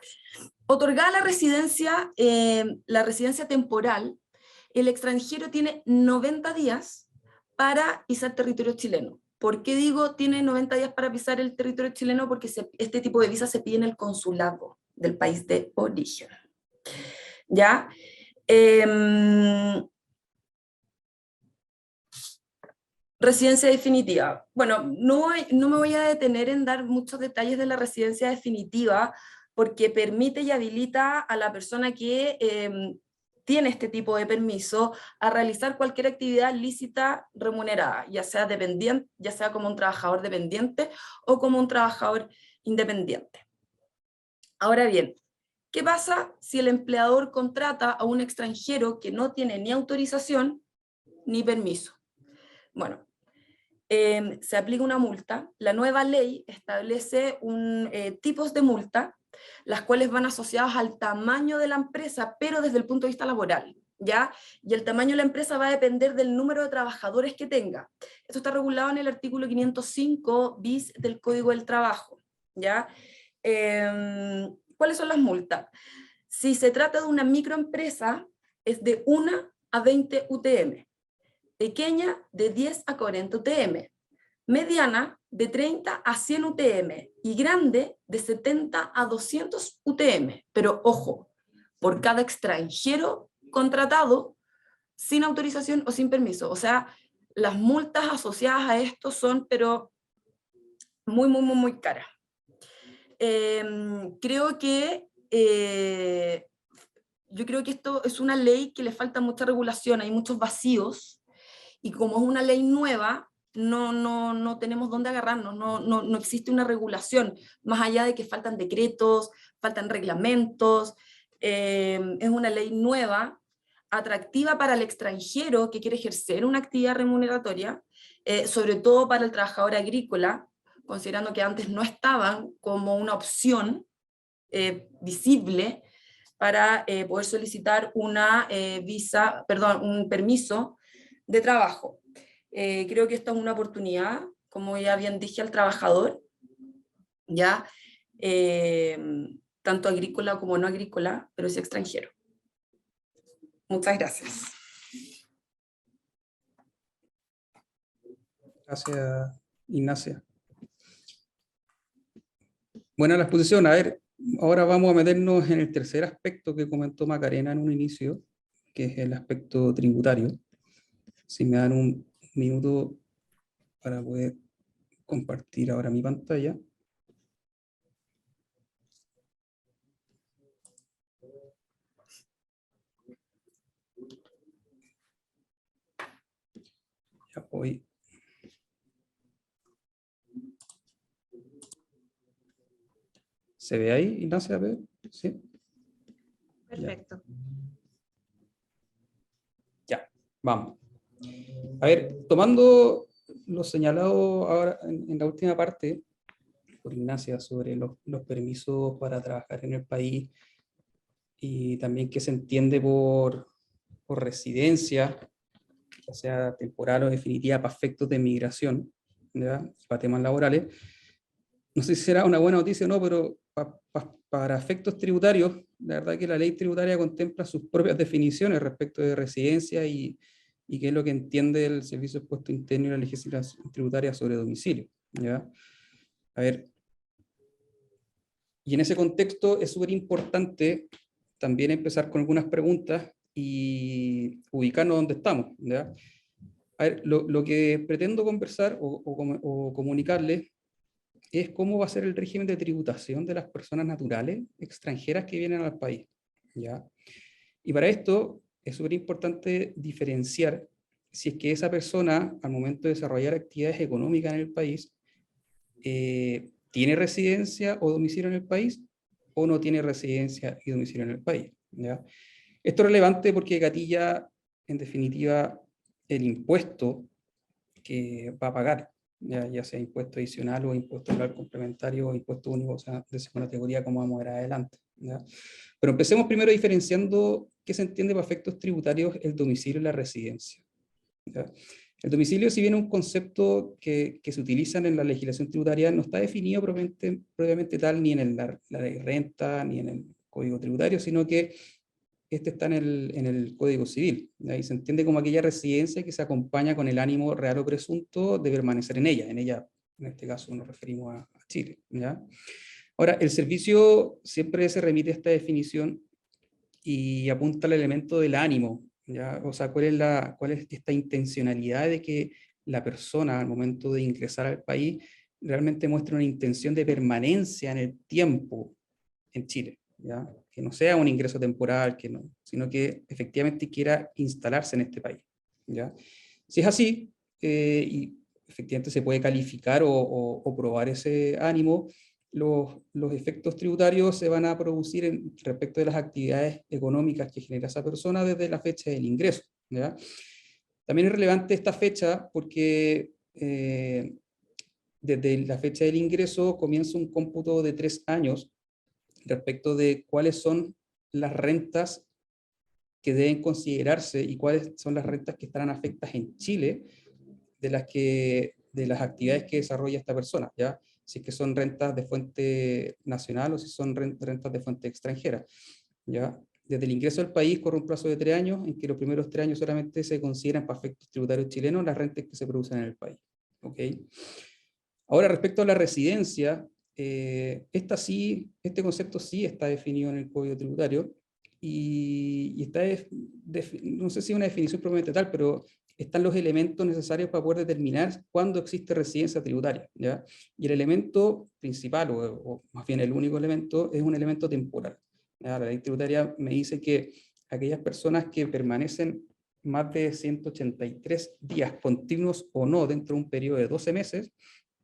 Otorgada la residencia temporal, el extranjero tiene 90 días para pisar territorio chileno. ¿Por qué digo tiene 90 días para pisar el territorio chileno? Porque este tipo de visa se pide en el consulado del país de origen. ¿Ya? Residencia definitiva. Bueno, no me voy a detener en dar muchos detalles de la residencia definitiva, porque permite y habilita a la persona que tiene este tipo de permiso a realizar cualquier actividad lícita remunerada, ya sea dependiente, ya sea como un trabajador dependiente o como un trabajador independiente. Ahora bien, ¿qué pasa si el empleador contrata a un extranjero que no tiene ni autorización ni permiso? Bueno, se aplica una multa. La nueva ley establece tipos de multa, las cuales van asociadas al tamaño de la empresa, pero desde el punto de vista laboral, ¿ya? Y el tamaño de la empresa va a depender del número de trabajadores que tenga. Esto está regulado en el artículo 505 bis del Código del Trabajo, ¿ya? ¿Cuáles son las multas? Si se trata de una microempresa, es de 1 a 20 UTM. Pequeña, de 10 a 40 UTM, mediana, de 30 a 100 UTM, y grande, de 70 a 200 UTM. Pero ojo, por cada extranjero contratado sin autorización o sin permiso. O sea, las multas asociadas a esto son, pero muy, muy, muy, muy caras. Yo creo que esto es una ley que le falta mucha regulación, hay muchos vacíos, y como es una ley nueva, no tenemos dónde agarrarnos, no existe una regulación, más allá de que faltan decretos, faltan reglamentos. Es una ley nueva, atractiva para el extranjero que quiere ejercer una actividad remuneratoria, sobre todo para el trabajador agrícola, considerando que antes no estaban como una opción visible para poder solicitar un permiso de trabajo. Creo que esto es una oportunidad, como ya bien dije, al trabajador, ya tanto agrícola como no agrícola, pero sí extranjero. Muchas gracias. Gracias, Ignacia. Buena la exposición. A ver, ahora vamos a meternos en el tercer aspecto que comentó Macarena en un inicio, que es el aspecto tributario. Si me dan un minuto para poder compartir ahora mi pantalla. Ya voy. ¿Se ve ahí, Ignacia? ¿Sí? Perfecto. Ya, vamos. A ver, tomando lo señalado ahora en la última parte por Ignacia sobre los permisos para trabajar en el país y también qué se entiende por residencia, ya sea temporal o definitiva, para efectos de migración, ¿ya? Para temas laborales. No sé si será una buena noticia o no, pero para efectos tributarios, la verdad que la ley tributaria contempla sus propias definiciones respecto de residencia y qué es lo que entiende el Servicio de Impuesto Interno y la legislación tributaria sobre domicilio, ¿ya? A ver, y en ese contexto es súper importante también empezar con algunas preguntas y ubicarnos donde estamos, ¿ya? A ver, lo que pretendo conversar o comunicarles es cómo va a ser el régimen de tributación de las personas naturales extranjeras que vienen al país, ¿ya? Y para esto es súper importante diferenciar si es que esa persona, al momento de desarrollar actividades económicas en el país, tiene residencia o domicilio en el país, o no tiene residencia y domicilio en el país, ¿ya? Esto es relevante porque gatilla, en definitiva, el impuesto que va a pagar, ya sea impuesto adicional o impuesto rural complementario o impuesto único, o sea, de segunda categoría, como vamos a ver adelante, ¿ya? Pero empecemos primero diferenciando qué se entiende para efectos tributarios el domicilio y la residencia, ¿ya? El domicilio, si bien es un concepto que se utiliza en la legislación tributaria, no está definido propiamente tal ni en la ley de renta ni en el Código Tributario, sino que este está en el Código Civil, ¿ya? Y se entiende como aquella residencia que se acompaña con el ánimo real o presunto de permanecer en ella, en este caso nos referimos a Chile, ¿ya? Ahora, el servicio siempre se remite a esta definición y apunta al elemento del ánimo, ¿ya? O sea, ¿cuál es esta intencionalidad de que la persona al momento de ingresar al país realmente muestre una intención de permanencia en el tiempo en Chile, ¿ya? Que no sea un ingreso temporal, sino que efectivamente quiera instalarse en este país, ¿ya? Si es así, y efectivamente se puede calificar o probar ese ánimo, los efectos tributarios se van a producir respecto de las actividades económicas que genera esa persona desde la fecha del ingreso, ¿ya? También es relevante esta fecha porque desde la fecha del ingreso comienza un cómputo de 3 años respecto de cuáles son las rentas que deben considerarse y cuáles son las rentas que estarán afectadas en Chile de las actividades que desarrolla esta persona, ¿ya? Si es que son rentas de fuente nacional o si son rentas de fuente extranjera, ¿ya? Desde el ingreso al país corre un plazo de 3 años, en que los primeros 3 años solamente se consideran para efectos tributarios chilenos las rentas que se producen en el país, ¿ok? Ahora, respecto a la residencia, este concepto sí está definido en el Código Tributario y está, no sé si una definición propiamente tal, pero están los elementos necesarios para poder determinar cuándo existe residencia tributaria, ¿ya? Y el elemento principal, o más bien el único elemento, es un elemento temporal, ¿ya? La ley tributaria me dice que aquellas personas que permanecen más de 183 días continuos o no dentro de un periodo de 12 meses,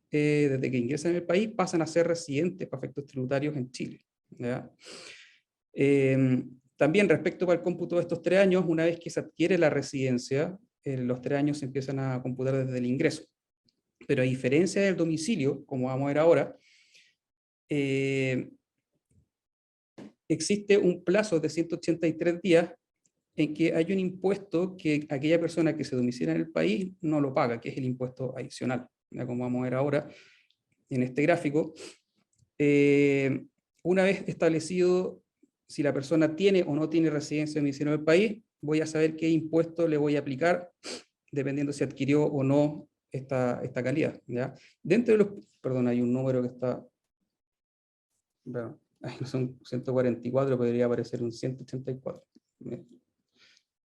desde que ingresan en el país, pasan a ser residentes para efectos tributarios en Chile, ¿ya? También respecto para el cómputo de estos 3 años, una vez que se adquiere la residencia, los 3 años se empiezan a computar desde el ingreso. Pero a diferencia del domicilio, como vamos a ver ahora, existe un plazo de 183 días en que hay un impuesto que aquella persona que se domicilia en el país no lo paga, que es el impuesto adicional, ¿ya? Como vamos a ver ahora en este gráfico. Una vez establecido si la persona tiene o no tiene residencia o domicilio en el país, voy a saber qué impuesto le voy a aplicar, dependiendo si adquirió o no esta calidad, ¿ya? Dentro de los, perdón, hay un número que está, bueno, son 144, podría aparecer un 184.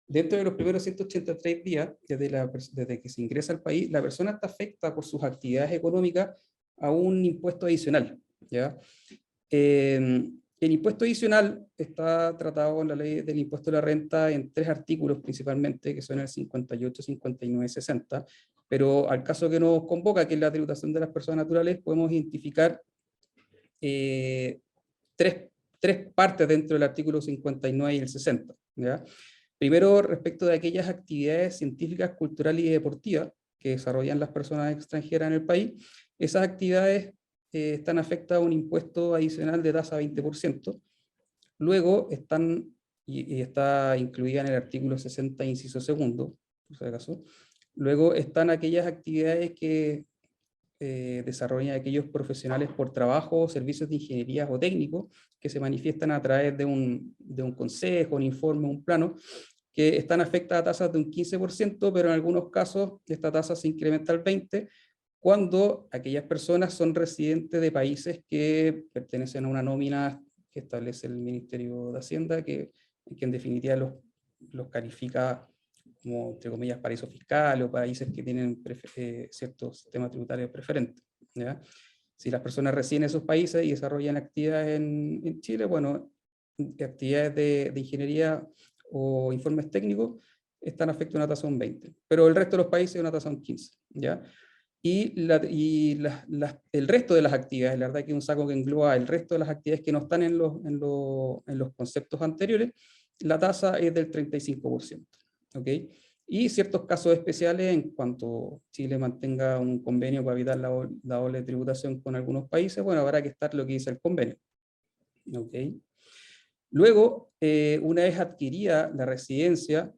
Dentro de los primeros 183 días, desde que se ingresa al país, la persona está afecta por sus actividades económicas a un impuesto adicional, ¿ya? El impuesto adicional está tratado en la ley del impuesto de la renta en 3 artículos principalmente, que son el 58, 59 y 60, pero al caso que nos convoca, que es la tributación de las personas naturales, podemos identificar tres partes dentro del artículo 59 y el 60, ¿ya? Primero, respecto de aquellas actividades científicas, culturales y deportivas que desarrollan las personas extranjeras en el país, esas actividades están afectadas a un impuesto adicional de tasa 20%. Luego y está incluida en el artículo 60, inciso segundo, por si acaso. Luego están aquellas actividades que desarrollan aquellos profesionales por trabajo, servicios de ingeniería o técnicos que se manifiestan a través de un consejo, un informe, un plano, que están afectadas a tasas de un 15%, pero en algunos casos esta tasa se incrementa al 20%, cuando aquellas personas son residentes de países que pertenecen a una nómina que establece el Ministerio de Hacienda, que en definitiva los califica como, entre comillas, paraísos fiscales o países que tienen ciertos sistemas tributarios preferentes, ¿ya? Si las personas residen en esos países y desarrollan actividades en Chile, bueno, actividades de ingeniería o informes técnicos están afectados a una tasa de un 20%, pero el resto de los países una tasa de un 15%, ¿ya? el resto de las actividades, la verdad que es un saco que engloba el resto de las actividades que no están en los conceptos anteriores, la tasa es del 35%. ¿Ok? Y ciertos casos especiales en cuanto Chile mantenga un convenio para evitar la doble tributación con algunos países, bueno, habrá que estar lo que dice el convenio. ¿Ok? Luego, una vez adquirida la residencia,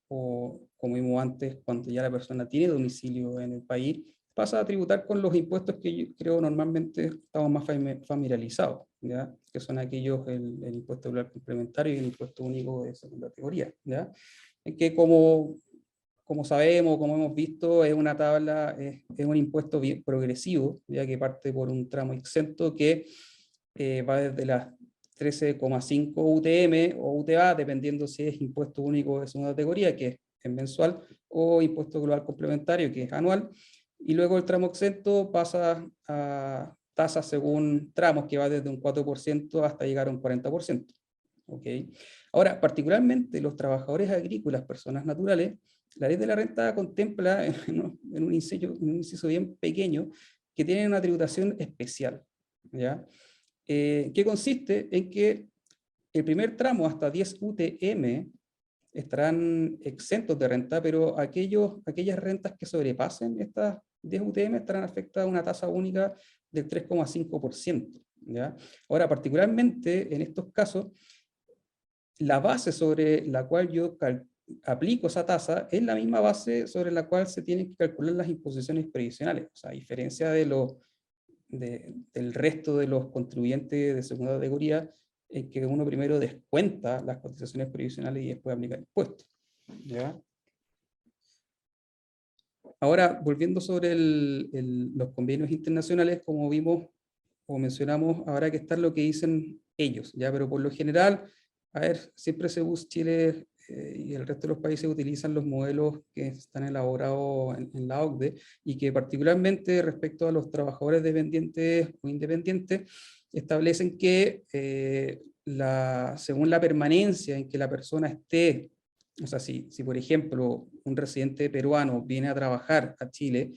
o como vimos antes, cuando ya la persona tiene domicilio en el país, pasa a tributar con los impuestos que yo creo normalmente estamos más familiarizados, ¿ya? Que son aquellos, el impuesto rural complementario y el impuesto único de segunda categoría, ¿ya? En que como sabemos, como hemos visto, es una tabla, es un impuesto bien progresivo, ya que parte por un tramo exento que va desde las 13,5 UTM o UTA, dependiendo si es impuesto único de segunda categoría, que es mensual, o impuesto global complementario, que es anual, y luego el tramo exento pasa a tasas según tramos, que va desde un 4% hasta llegar a un 40%. ¿Okay? Ahora, particularmente los trabajadores agrícolas, personas naturales, la ley de la renta contempla en un inciso bien pequeño que tienen una tributación especial, ¿ya? Que consiste en que el primer tramo hasta 10 UTM estarán exentos de renta, pero aquellas rentas que sobrepasen estas 10 UTM estarán afectadas a una tasa única del 3,5%. ¿Ya? Ahora, particularmente en estos casos, la base sobre la cual yo aplico esa tasa es la misma base sobre la cual se tienen que calcular las imposiciones previsionales. O sea, a diferencia del resto de los contribuyentes de segunda categoría, en que uno primero descuenta las cotizaciones previsionales y después aplica el impuesto. ¿Ya? Ahora, volviendo sobre los convenios internacionales, como vimos, como mencionamos, habrá que estar lo que dicen ellos, ¿ya? Pero por lo general, a ver, siempre se usa Chile y el resto de los países utilizan los modelos que están elaborados en la OCDE y que particularmente respecto a los trabajadores dependientes o independientes, establecen que según la permanencia en que la persona esté, o sea, si por ejemplo un residente peruano viene a trabajar a Chile,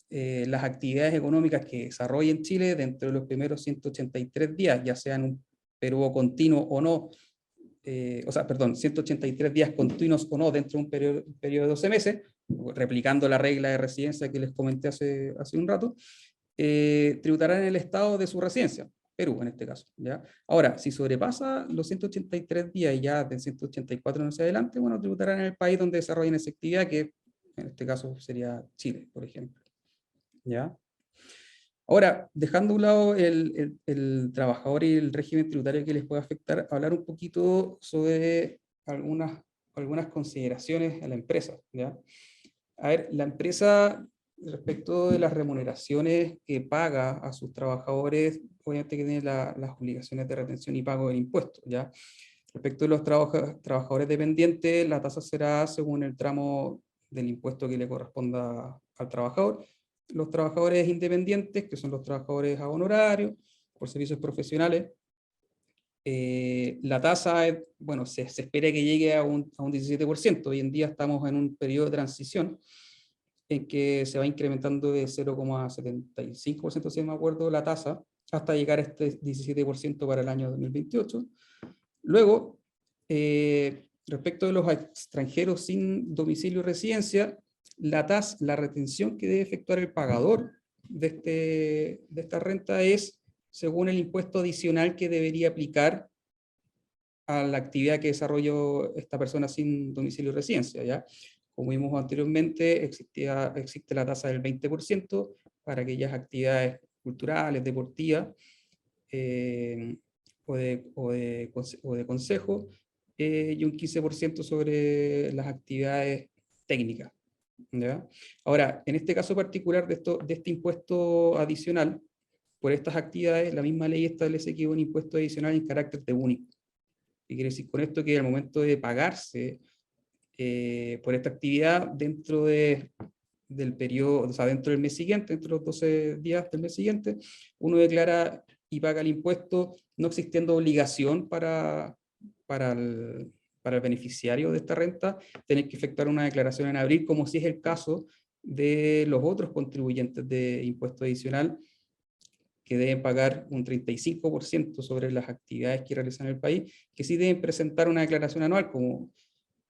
las actividades económicas que desarrolla en Chile dentro de los primeros 183 días, ya sean un periodo continuo o no, 183 días continuos o no dentro de un periodo de 12 meses, replicando la regla de residencia que les comenté hace un rato, tributarán en el estado de su residencia, Perú en este caso. ¿Ya? Ahora, si sobrepasa los 183 días y ya de 184 en hacia adelante, bueno, tributarán en el país donde desarrollen esa actividad, que en este caso sería Chile, por ejemplo. ¿Ya? Ahora, dejando a un lado el trabajador y el régimen tributario que les puede afectar, hablar un poquito sobre algunas consideraciones a la empresa. ¿Ya? A ver, la empresa, respecto de las remuneraciones que paga a sus trabajadores, obviamente que tiene las obligaciones de retención y pago del impuesto. ¿Ya? Respecto de los trabajadores dependientes, la tasa será según el tramo del impuesto que le corresponda al trabajador. Los trabajadores independientes, que son los trabajadores a honorario, por servicios profesionales, la tasa, bueno, se espera que llegue a un 17%. Hoy en día estamos en un periodo de transición en que se va incrementando de 0,75%, si no me acuerdo, la tasa, hasta llegar a este 17% para el año 2028. Luego, respecto de los extranjeros sin domicilio y residencia, la retención que debe efectuar el pagador de esta renta es según el impuesto adicional que debería aplicar a la actividad que desarrolló esta persona sin domicilio y residencia. ¿Ya? Como vimos anteriormente, existe la tasa del 20% para aquellas actividades culturales, deportivas, o de consejo, y un 15% sobre las actividades técnicas. ¿Ya? Ahora, en este caso particular de este impuesto adicional, por estas actividades, la misma ley establece que es un impuesto adicional en carácter de único. ¿Qué quiere decir con esto? Que al momento de pagarse por esta actividad dentro del periodo, o sea, dentro del mes siguiente, dentro de los 12 días del mes siguiente, uno declara y paga el impuesto, no existiendo obligación para el beneficiario de esta renta tener que efectuar una declaración en abril, como si es el caso de los otros contribuyentes de impuesto adicional, que deben pagar un 35% sobre las actividades que realizan en el país, que sí deben presentar una declaración anual, como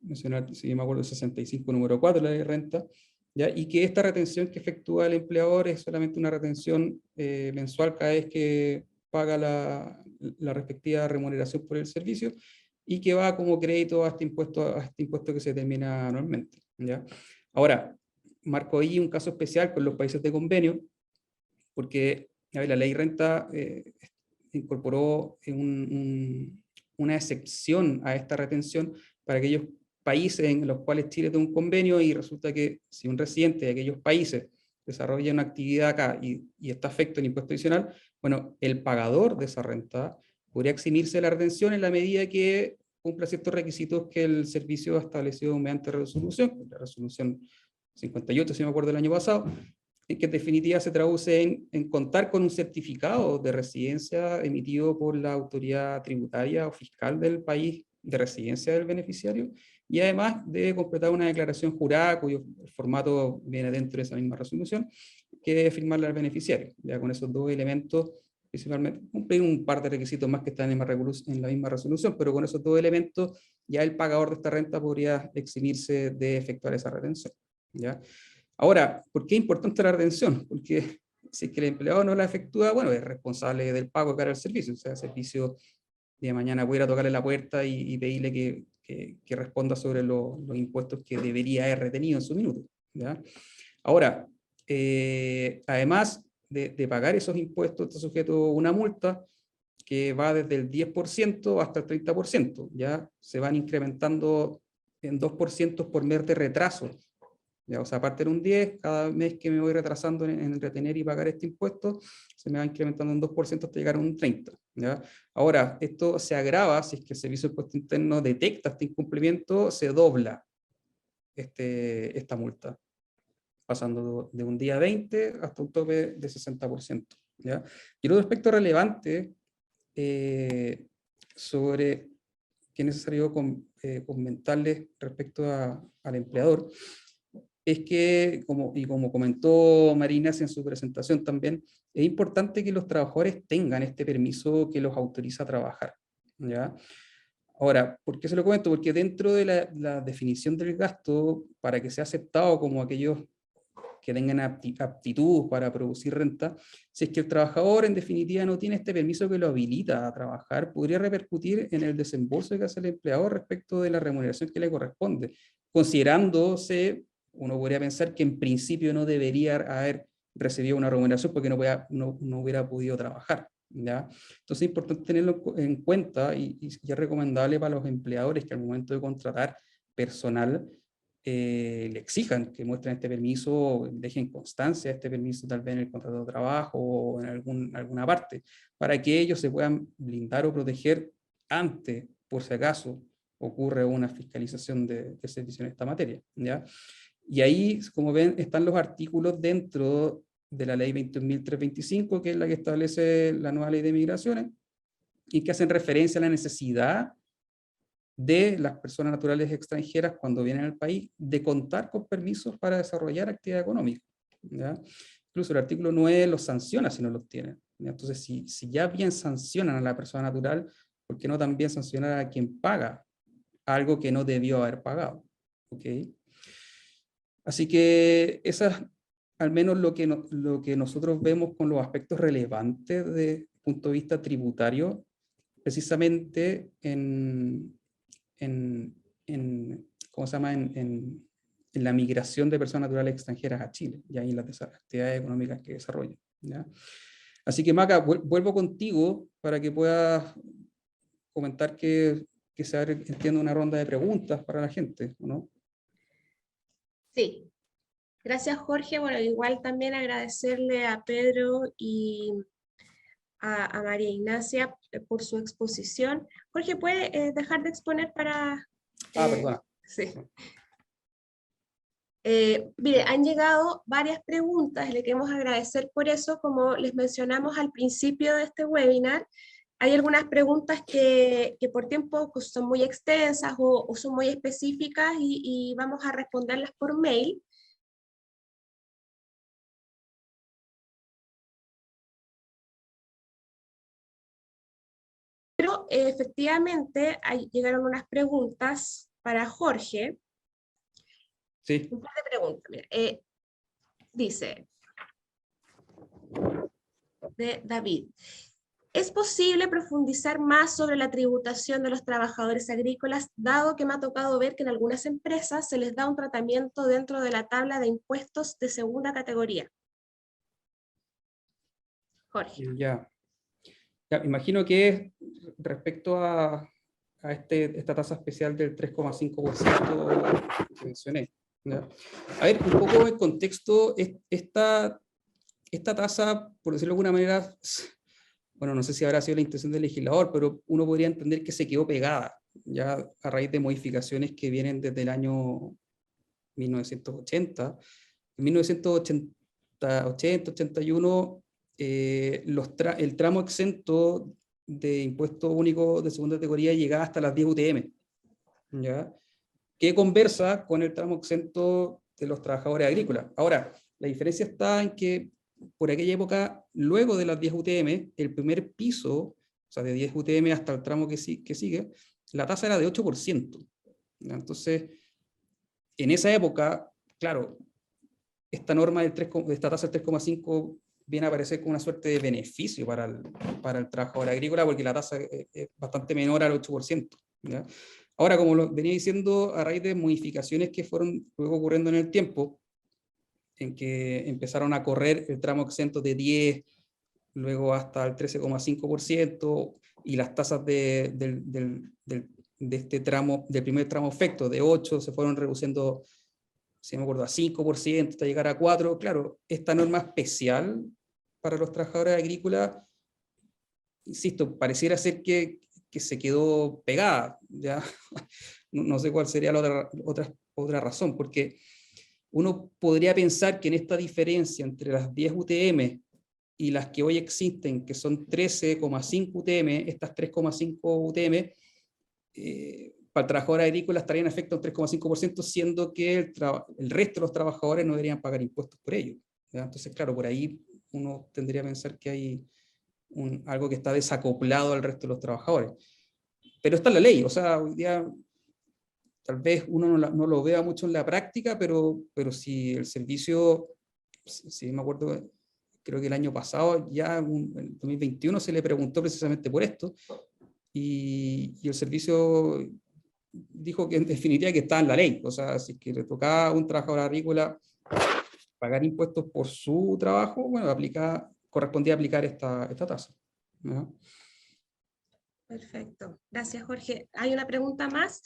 mencionar, si me acuerdo, 65 número 4 de la ley de renta, ¿ya? Y que esta retención que efectúa el empleador es solamente una retención mensual cada vez que paga la respectiva remuneración por el servicio, y que va como crédito a este impuesto que se determina anualmente, ¿ya? Ahora, marco ahí un caso especial con los países de convenio, porque a ver, la ley renta incorporó una excepción a esta retención para aquellos países en los cuales Chile tiene un convenio, y resulta que si un residente de aquellos países desarrolla una actividad acá y está afecto en impuesto adicional, bueno, el pagador de esa renta podría eximirse de la retención en la medida que cumpla ciertos requisitos que el servicio ha establecido mediante resolución, la resolución 58, si me acuerdo, del año pasado, que en definitiva se traduce en contar con un certificado de residencia emitido por la autoridad tributaria o fiscal del país de residencia del beneficiario, y además debe completar una declaración jurada cuyo formato viene dentro de esa misma resolución, que debe firmarla al beneficiario. Ya con esos dos elementos, principalmente, cumplir un par de requisitos más que están en la misma resolución, pero con esos dos elementos ya el pagador de esta renta podría eximirse de efectuar esa retención, ¿ya? Ahora, ¿por qué es importante la retención? Porque si es que el empleado no la efectúa, bueno, es responsable del pago que hará el servicio. O sea, el servicio de mañana pudiera tocarle la puerta y pedirle que responda sobre los impuestos que debería haber retenido en su minuto, ¿ya? Ahora, además de pagar esos impuestos, está sujeto a una multa que va desde el 10% hasta el 30%. Ya se van incrementando en 2% por mes de retraso. Ya, o sea, aparte de un 10, cada mes que me voy retrasando en retener y pagar este impuesto, se me va incrementando un 2% hasta llegar a un 30%. ¿Ya? Ahora, esto se agrava si es que el Servicio de Impuesto Interno detecta este incumplimiento, se dobla esta multa, pasando de un día 20 hasta un tope de 60%. ¿Ya? Y otro aspecto relevante sobre que es necesario comentarles respecto al empleador, es que, como comentó Marina en su presentación también, es importante que los trabajadores tengan este permiso que los autoriza a trabajar, ¿ya? Ahora, ¿por qué se lo comento? Porque dentro de la definición del gasto, para que sea aceptado como aquellos que tengan aptitud para producir renta, si es que el trabajador en definitiva no tiene este permiso que lo habilita a trabajar, podría repercutir en el desembolso que hace el empleador respecto de la remuneración que le corresponde, considerándose, uno podría pensar que en principio no debería haber recibido una remuneración porque no hubiera podido trabajar, ¿ya? Entonces es importante tenerlo en cuenta, y es recomendable para los empleadores que al momento de contratar personal le exijan que muestren este permiso, dejen constancia de este permiso tal vez en el contrato de trabajo o en alguna parte, para que ellos se puedan blindar o proteger antes, por si acaso ocurre una fiscalización de servicio en esta materia, ¿ya? Y ahí, como ven, están los artículos dentro de la ley 21.325, que es la que establece la nueva ley de migraciones, y que hacen referencia a la necesidad de las personas naturales extranjeras cuando vienen al país de contar con permisos para desarrollar actividad económica, ¿ya? Incluso el artículo 9 los sanciona si no los tienen, ¿ya? Entonces, si ya bien sancionan a la persona natural, ¿por qué no también sancionar a quien paga algo que no debió haber pagado? ¿Okay? Así que esas, al menos lo que nosotros vemos con los aspectos relevantes desde el punto de vista tributario, precisamente ¿cómo se llama? En la migración de personas naturales extranjeras a Chile, y ahí en las actividades económicas que desarrollan, ¿ya? Así que, Maca, vuelvo contigo para que puedas comentar que se abre, entiendo, una ronda de preguntas para la gente, ¿no? Sí, gracias Jorge. Bueno, igual también agradecerle a Pedro y a María Ignacia por su exposición. Jorge, ¿puede dejar de exponer para...? Perdona. Sí. Mire, han llegado varias preguntas, le queremos agradecer por eso. Como les mencionamos al principio de este webinar, hay algunas preguntas que por tiempo son muy extensas o son muy específicas y vamos a responderlas por mail. Pero efectivamente llegaron unas preguntas para Jorge. Sí. Un par de preguntas. Mira, dice, de David, ¿es posible profundizar más sobre la tributación de los trabajadores agrícolas, dado que me ha tocado ver que en algunas empresas se les da un tratamiento dentro de la tabla de impuestos de segunda categoría? Jorge. Ya. Ya, imagino que es respecto a esta tasa especial del 3,5% que mencioné, ¿ya? A ver, un poco el contexto, esta tasa, por decirlo de alguna manera, bueno, no sé si habrá sido la intención del legislador, pero uno podría entender que se quedó pegada, ya a raíz de modificaciones que vienen desde el año 1980. En 1980-81, el tramo exento de impuesto único de segunda categoría llegaba hasta las 10 UTM, ¿ya? Que conversa con el tramo exento de los trabajadores agrícolas. Ahora, la diferencia está en que por aquella época, luego de las 10 UTM, el primer piso, o sea, de 10 UTM hasta el tramo que sigue, la tasa era de 8%. ¿Ya? Entonces, en esa época, claro, esta norma esta tasa del 3,5 viene a aparecer como una suerte de beneficio para el trabajador agrícola, porque la tasa es bastante menor al 8%. ¿Ya? Ahora, como lo venía diciendo, a raíz de modificaciones que fueron luego ocurriendo en el tiempo, en que empezaron a correr el tramo exento de 10, luego hasta el 13,5%, y las tasas de este tramo, del primer tramo efecto, de 8, se fueron reduciendo, si me acuerdo, a 5%, hasta llegar a 4%. Claro, esta norma especial para los trabajadores agrícolas, insisto, pareciera ser que se quedó pegada, ¿ya? No sé cuál sería la otra razón, porque uno podría pensar que en esta diferencia entre las 10 UTM y las que hoy existen, que son 13,5 UTM, estas 3,5 UTM, para el trabajador agrícola estarían en efecto un 3,5%, siendo que el resto de los trabajadores no deberían pagar impuestos por ello, ¿ya? Entonces, claro, por ahí uno tendría que pensar que hay algo que está desacoplado al resto de los trabajadores. Pero está en la ley, o sea, hoy día tal vez uno no lo vea mucho en la práctica, pero si el servicio, si me acuerdo, creo que el año pasado, ya en 2021, se le preguntó precisamente por esto, y el servicio dijo que en definitiva que estaba en la ley. O sea, si que le tocaba a un trabajador agrícola pagar impuestos por su trabajo, bueno, correspondía aplicar esta tasa, ¿no? Perfecto. Gracias, Jorge. Hay una pregunta más.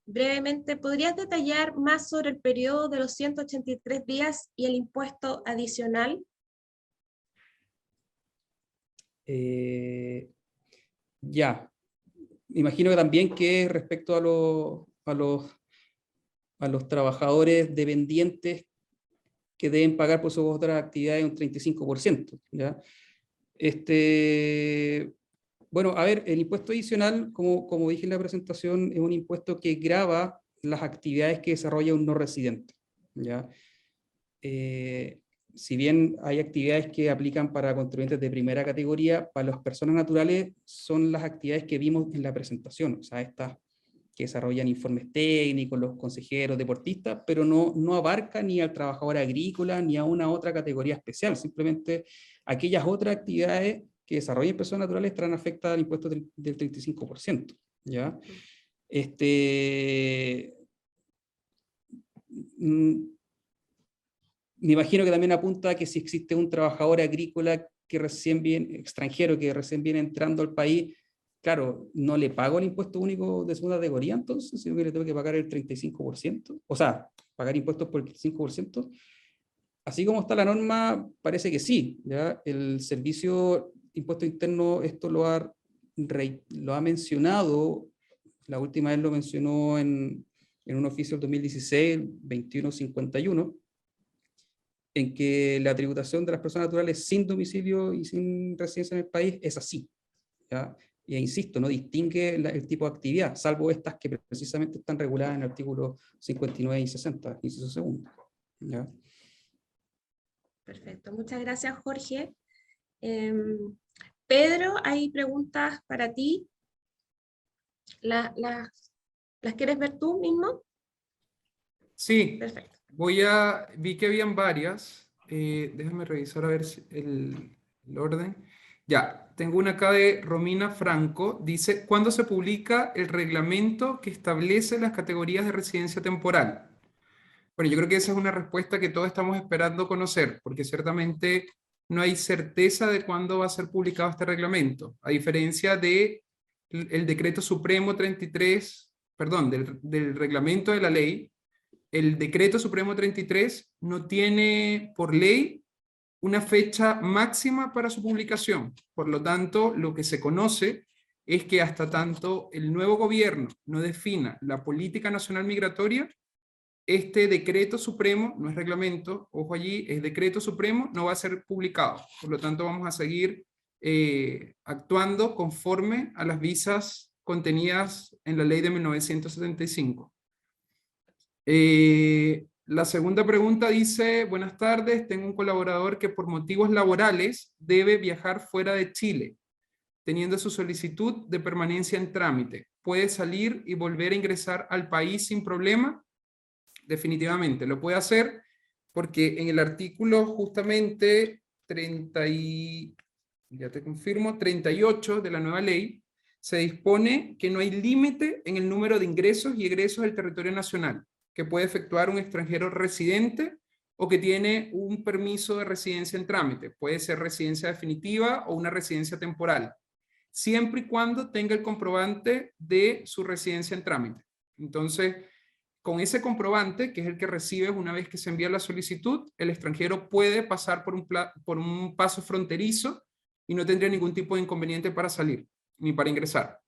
Brevemente, ¿podrías detallar más sobre el periodo de los 183 días y el impuesto adicional? Ya. Imagino que también que respecto a los trabajadores dependientes que deben pagar por sus otras actividades un 35%, ¿ya? Bueno, a ver, el impuesto adicional, como dije en la presentación, es un impuesto que grava las actividades que desarrolla un no residente, ¿ya? Si bien hay actividades que aplican para contribuyentes de primera categoría, para las personas naturales son las actividades que vimos en la presentación, o sea, estas que desarrollan informes técnicos, los consejeros, deportistas, pero no abarca ni al trabajador agrícola ni a una otra categoría especial, simplemente aquellas otras actividades que desarrollen personas naturales estarán afectadas al impuesto del 35%, ¿ya? Me imagino que también apunta a que si existe un trabajador agrícola extranjero que recién viene entrando al país, claro, no le pago el impuesto único de segunda categoría, entonces, sino que le tengo que pagar el 35%, o sea, pagar impuestos por el 35%. Así como está la norma, parece que sí, ¿ya? El servicio de impuesto interno esto lo ha mencionado, la última vez lo mencionó en un oficio del 2016, 2151, en que la tributación de las personas naturales sin domicilio y sin residencia en el país es así, ¿ya? Y insisto, no distingue el tipo de actividad, salvo estas que precisamente están reguladas en el artículo 59 y 60, inciso segundo, ¿ya? Perfecto. Muchas gracias, Jorge. Pedro, hay preguntas para ti. ¿Las quieres ver tú mismo? Sí, Perfecto. vi que habían varias. Déjame revisar a ver el orden. Ya, tengo una acá de Romina Franco. Dice, ¿cuándo se publica el reglamento que establece las categorías de residencia temporal? Bueno, yo creo que esa es una respuesta que todos estamos esperando conocer, porque ciertamente no hay certeza de cuándo va a ser publicado este reglamento, a diferencia de el decreto supremo 33, perdón, del reglamento de la ley. El decreto supremo 33 no tiene por ley una fecha máxima para su publicación. Por lo tanto, lo que se conoce es que hasta tanto el nuevo gobierno no defina la política nacional migratoria, este decreto supremo, no es reglamento, ojo allí, es decreto supremo, no va a ser publicado. Por lo tanto, vamos a seguir actuando conforme a las visas contenidas en la ley de 1975. La segunda pregunta dice, buenas tardes, tengo un colaborador que por motivos laborales debe viajar fuera de Chile, teniendo su solicitud de permanencia en trámite. ¿Puede salir y volver a ingresar al país sin problema? Definitivamente, lo puede hacer porque en el artículo justamente 38 de la nueva ley, se dispone que no hay límite en el número de ingresos y egresos del territorio nacional que puede efectuar un extranjero residente o que tiene un permiso de residencia en trámite. Puede ser residencia definitiva o una residencia temporal, siempre y cuando tenga el comprobante de su residencia en trámite. Entonces, con ese comprobante, que es el que recibes una vez que se envía la solicitud, el extranjero puede pasar por un paso fronterizo y no tendría ningún tipo de inconveniente para salir, ni para ingresar.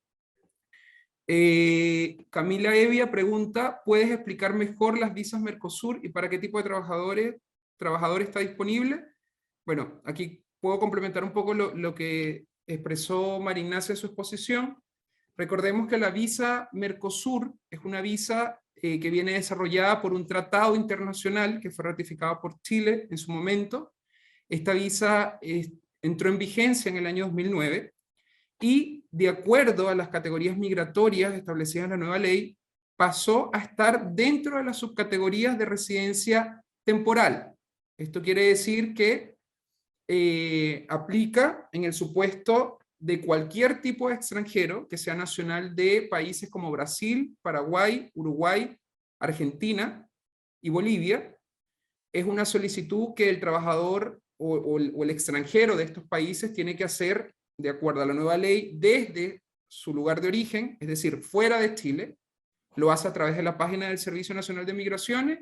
Camila Evia pregunta, ¿puedes explicar mejor las visas Mercosur y para qué tipo de trabajador está disponible? Bueno, aquí puedo complementar un poco lo que expresó María Ignacia en su exposición. Recordemos que la visa Mercosur es una visa que viene desarrollada por un tratado internacional que fue ratificado por Chile en su momento. Esta visa entró en vigencia en el año 2009 y, de acuerdo a las categorías migratorias establecidas en la nueva ley, pasó a estar dentro de las subcategorías de residencia temporal. Esto quiere decir que aplica en el supuesto de cualquier tipo de extranjero que sea nacional de países como Brasil, Paraguay, Uruguay, Argentina y Bolivia. Es una solicitud que el trabajador o el extranjero de estos países tiene que hacer de acuerdo a la nueva ley desde su lugar de origen, es decir, fuera de Chile. Lo hace a través de la página del Servicio Nacional de Migraciones,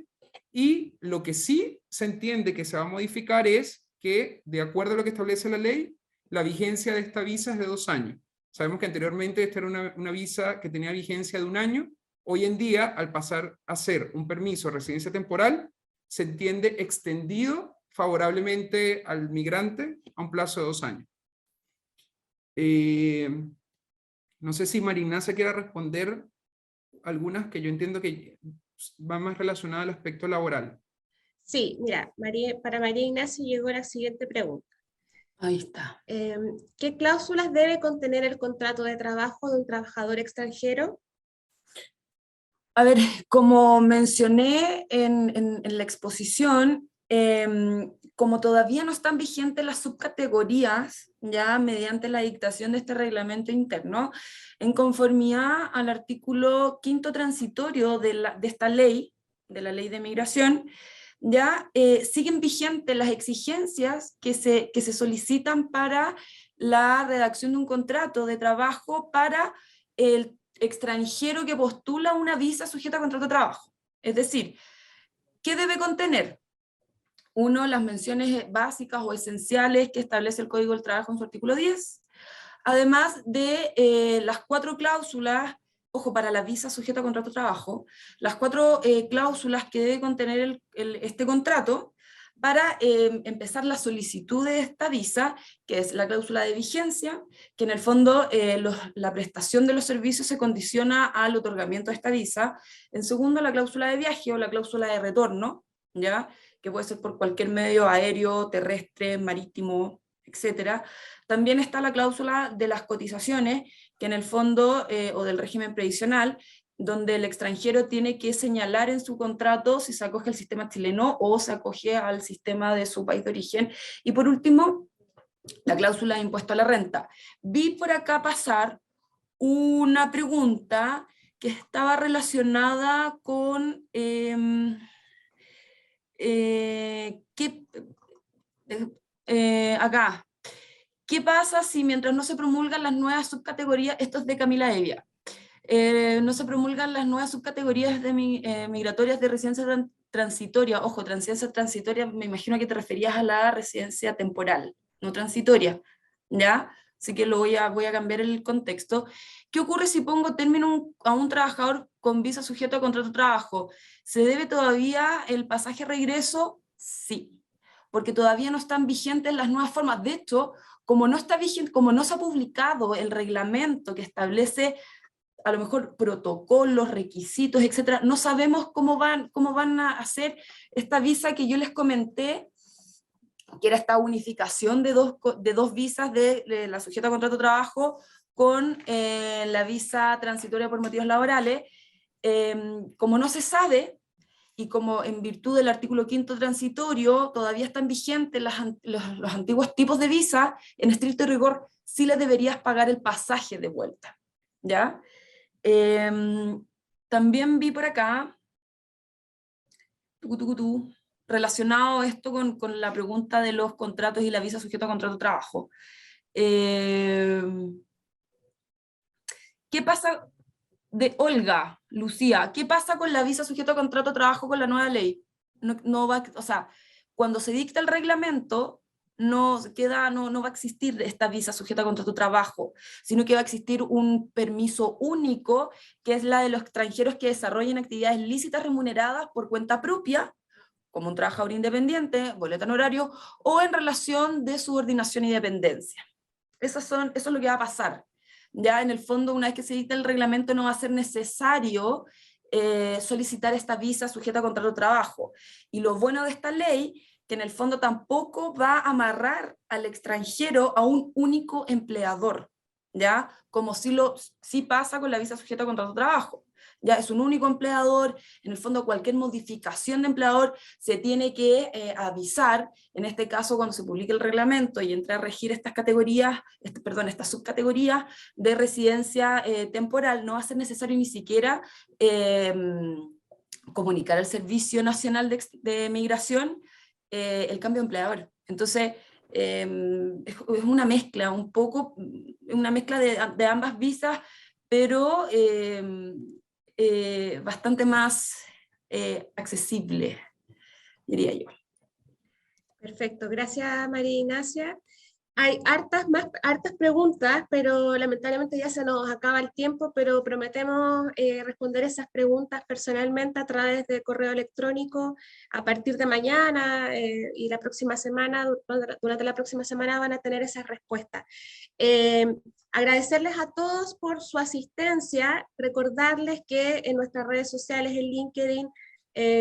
y lo que sí se entiende que se va a modificar es que, de acuerdo a lo que establece la ley, la vigencia de esta visa es de 2 años. Sabemos que anteriormente esta era una visa que tenía vigencia de 1 año. Hoy en día, al pasar a ser un permiso de residencia temporal, se entiende extendido favorablemente al migrante a un plazo de 2 años. No sé si María Ignacia quiera responder algunas que yo entiendo que van más relacionadas al aspecto laboral. Sí, mira, para María Ignacia llegó la siguiente pregunta. Ahí está. ¿Qué cláusulas debe contener el contrato de trabajo de un trabajador extranjero? A ver, como mencioné en la exposición, como todavía no están vigentes las subcategorías, ya mediante la dictación de este reglamento interno, en conformidad al artículo 5º transitorio de esta ley, de la ley de migración, ya siguen vigentes las exigencias que se solicitan para la redacción de un contrato de trabajo para el extranjero que postula una visa sujeta a contrato de trabajo. Es decir, ¿qué debe contener? Uno, las menciones básicas o esenciales que establece el Código del Trabajo en su artículo 10, además de las 4 cláusulas, ojo, para la visa sujeta a contrato de trabajo, las 4 cláusulas que debe contener este contrato para empezar la solicitud de esta visa, que es la cláusula de vigencia, que en el fondo la prestación de los servicios se condiciona al otorgamiento de esta visa. En segundo, la cláusula de viaje o la cláusula de retorno, ¿ya? Que puede ser por cualquier medio aéreo, terrestre, marítimo, etcétera. También está la cláusula de las cotizaciones, que en el fondo, o del régimen previsional, donde el extranjero tiene que señalar en su contrato si se acoge al sistema chileno o se acoge al sistema de su país de origen. Y por último, la cláusula de impuesto a la renta. Vi por acá pasar una pregunta que estaba relacionada con acá. ¿Qué pasa si mientras no se promulgan las nuevas subcategorías, esto es de Camila Evia, no se promulgan las nuevas subcategorías de migratorias de residencia transitoria? Ojo, residencia transitoria, me imagino que te referías a la residencia temporal, no transitoria, ¿ya? Así que voy a cambiar el contexto. ¿Qué ocurre si pongo término a un trabajador con visa sujeto a contrato de trabajo? ¿Se debe todavía el pasaje regreso? Sí, porque todavía no están vigentes las nuevas formas. De hecho, como no está vigente, como no se ha publicado el reglamento que establece a lo mejor protocolos, requisitos, etcétera, no sabemos cómo van a hacer esta visa que yo les comenté, que era esta unificación de dos visas de la sujeta a contrato de trabajo con la visa transitoria por motivos laborales. Como no se sabe, y como en virtud del artículo 5º transitorio todavía están vigentes los antiguos tipos de visa, en estricto rigor sí le deberías pagar el pasaje de vuelta, ¿ya? También vi por acá, relacionado esto con la pregunta de los contratos y la visa sujeta a contrato de trabajo. ¿Qué pasa? De Olga, Lucía, ¿qué pasa con la visa sujeta a contrato de trabajo con la nueva ley? No va, o sea, cuando se dicta el reglamento, no va a existir esta visa sujeta a contrato de trabajo, sino que va a existir un permiso único, que es la de los extranjeros que desarrollen actividades lícitas remuneradas por cuenta propia, como un trabajador independiente, boleta en horario, o en relación de subordinación y dependencia. Eso es lo que va a pasar. Ya en el fondo, una vez que se dicta el reglamento, no va a ser necesario solicitar esta visa sujeta a contrato de trabajo. Y lo bueno de esta ley, que en el fondo tampoco va a amarrar al extranjero a un único empleador, ¿ya? Como sí pasa con la visa sujeta a contrato de trabajo. Ya es un único empleador, en el fondo cualquier modificación de empleador se tiene que avisar, en este caso cuando se publique el reglamento y entre a regir estas categorías, estas subcategorías de residencia temporal, no va a ser necesario ni siquiera comunicar al Servicio Nacional de Migración el cambio de empleador. Entonces, es una mezcla, una mezcla de ambas visas, pero bastante más accesible, diría yo. Perfecto, gracias María Ignacia. Hay hartas preguntas, pero lamentablemente ya se nos acaba el tiempo, pero prometemos responder esas preguntas personalmente a través de correo electrónico a partir de mañana y la próxima semana, durante la próxima semana van a tener esas respuestas. Agradecerles a todos por su asistencia, recordarles que en nuestras redes sociales, en LinkedIn,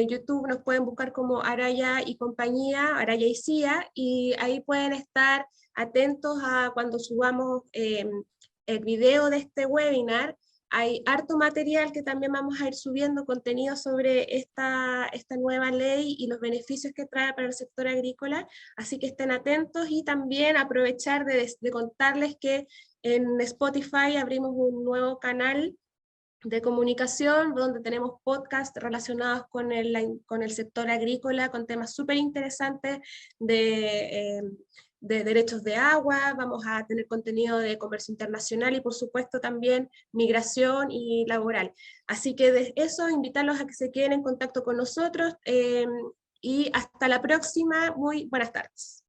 YouTube, nos pueden buscar como Araya y compañía, Araya y CIA, y ahí pueden estar atentos a cuando subamos el video de este webinar. Hay harto material que también vamos a ir subiendo, contenido sobre esta nueva ley y los beneficios que trae para el sector agrícola, así que estén atentos, y también aprovechar de contarles que en Spotify abrimos un nuevo canal de comunicación, donde tenemos podcasts relacionados con el sector agrícola, con temas súper interesantes de derechos de agua. Vamos a tener contenido de comercio internacional y por supuesto también migración y laboral. Así que de eso, invitarlos a que se queden en contacto con nosotros y hasta la próxima. Muy buenas tardes.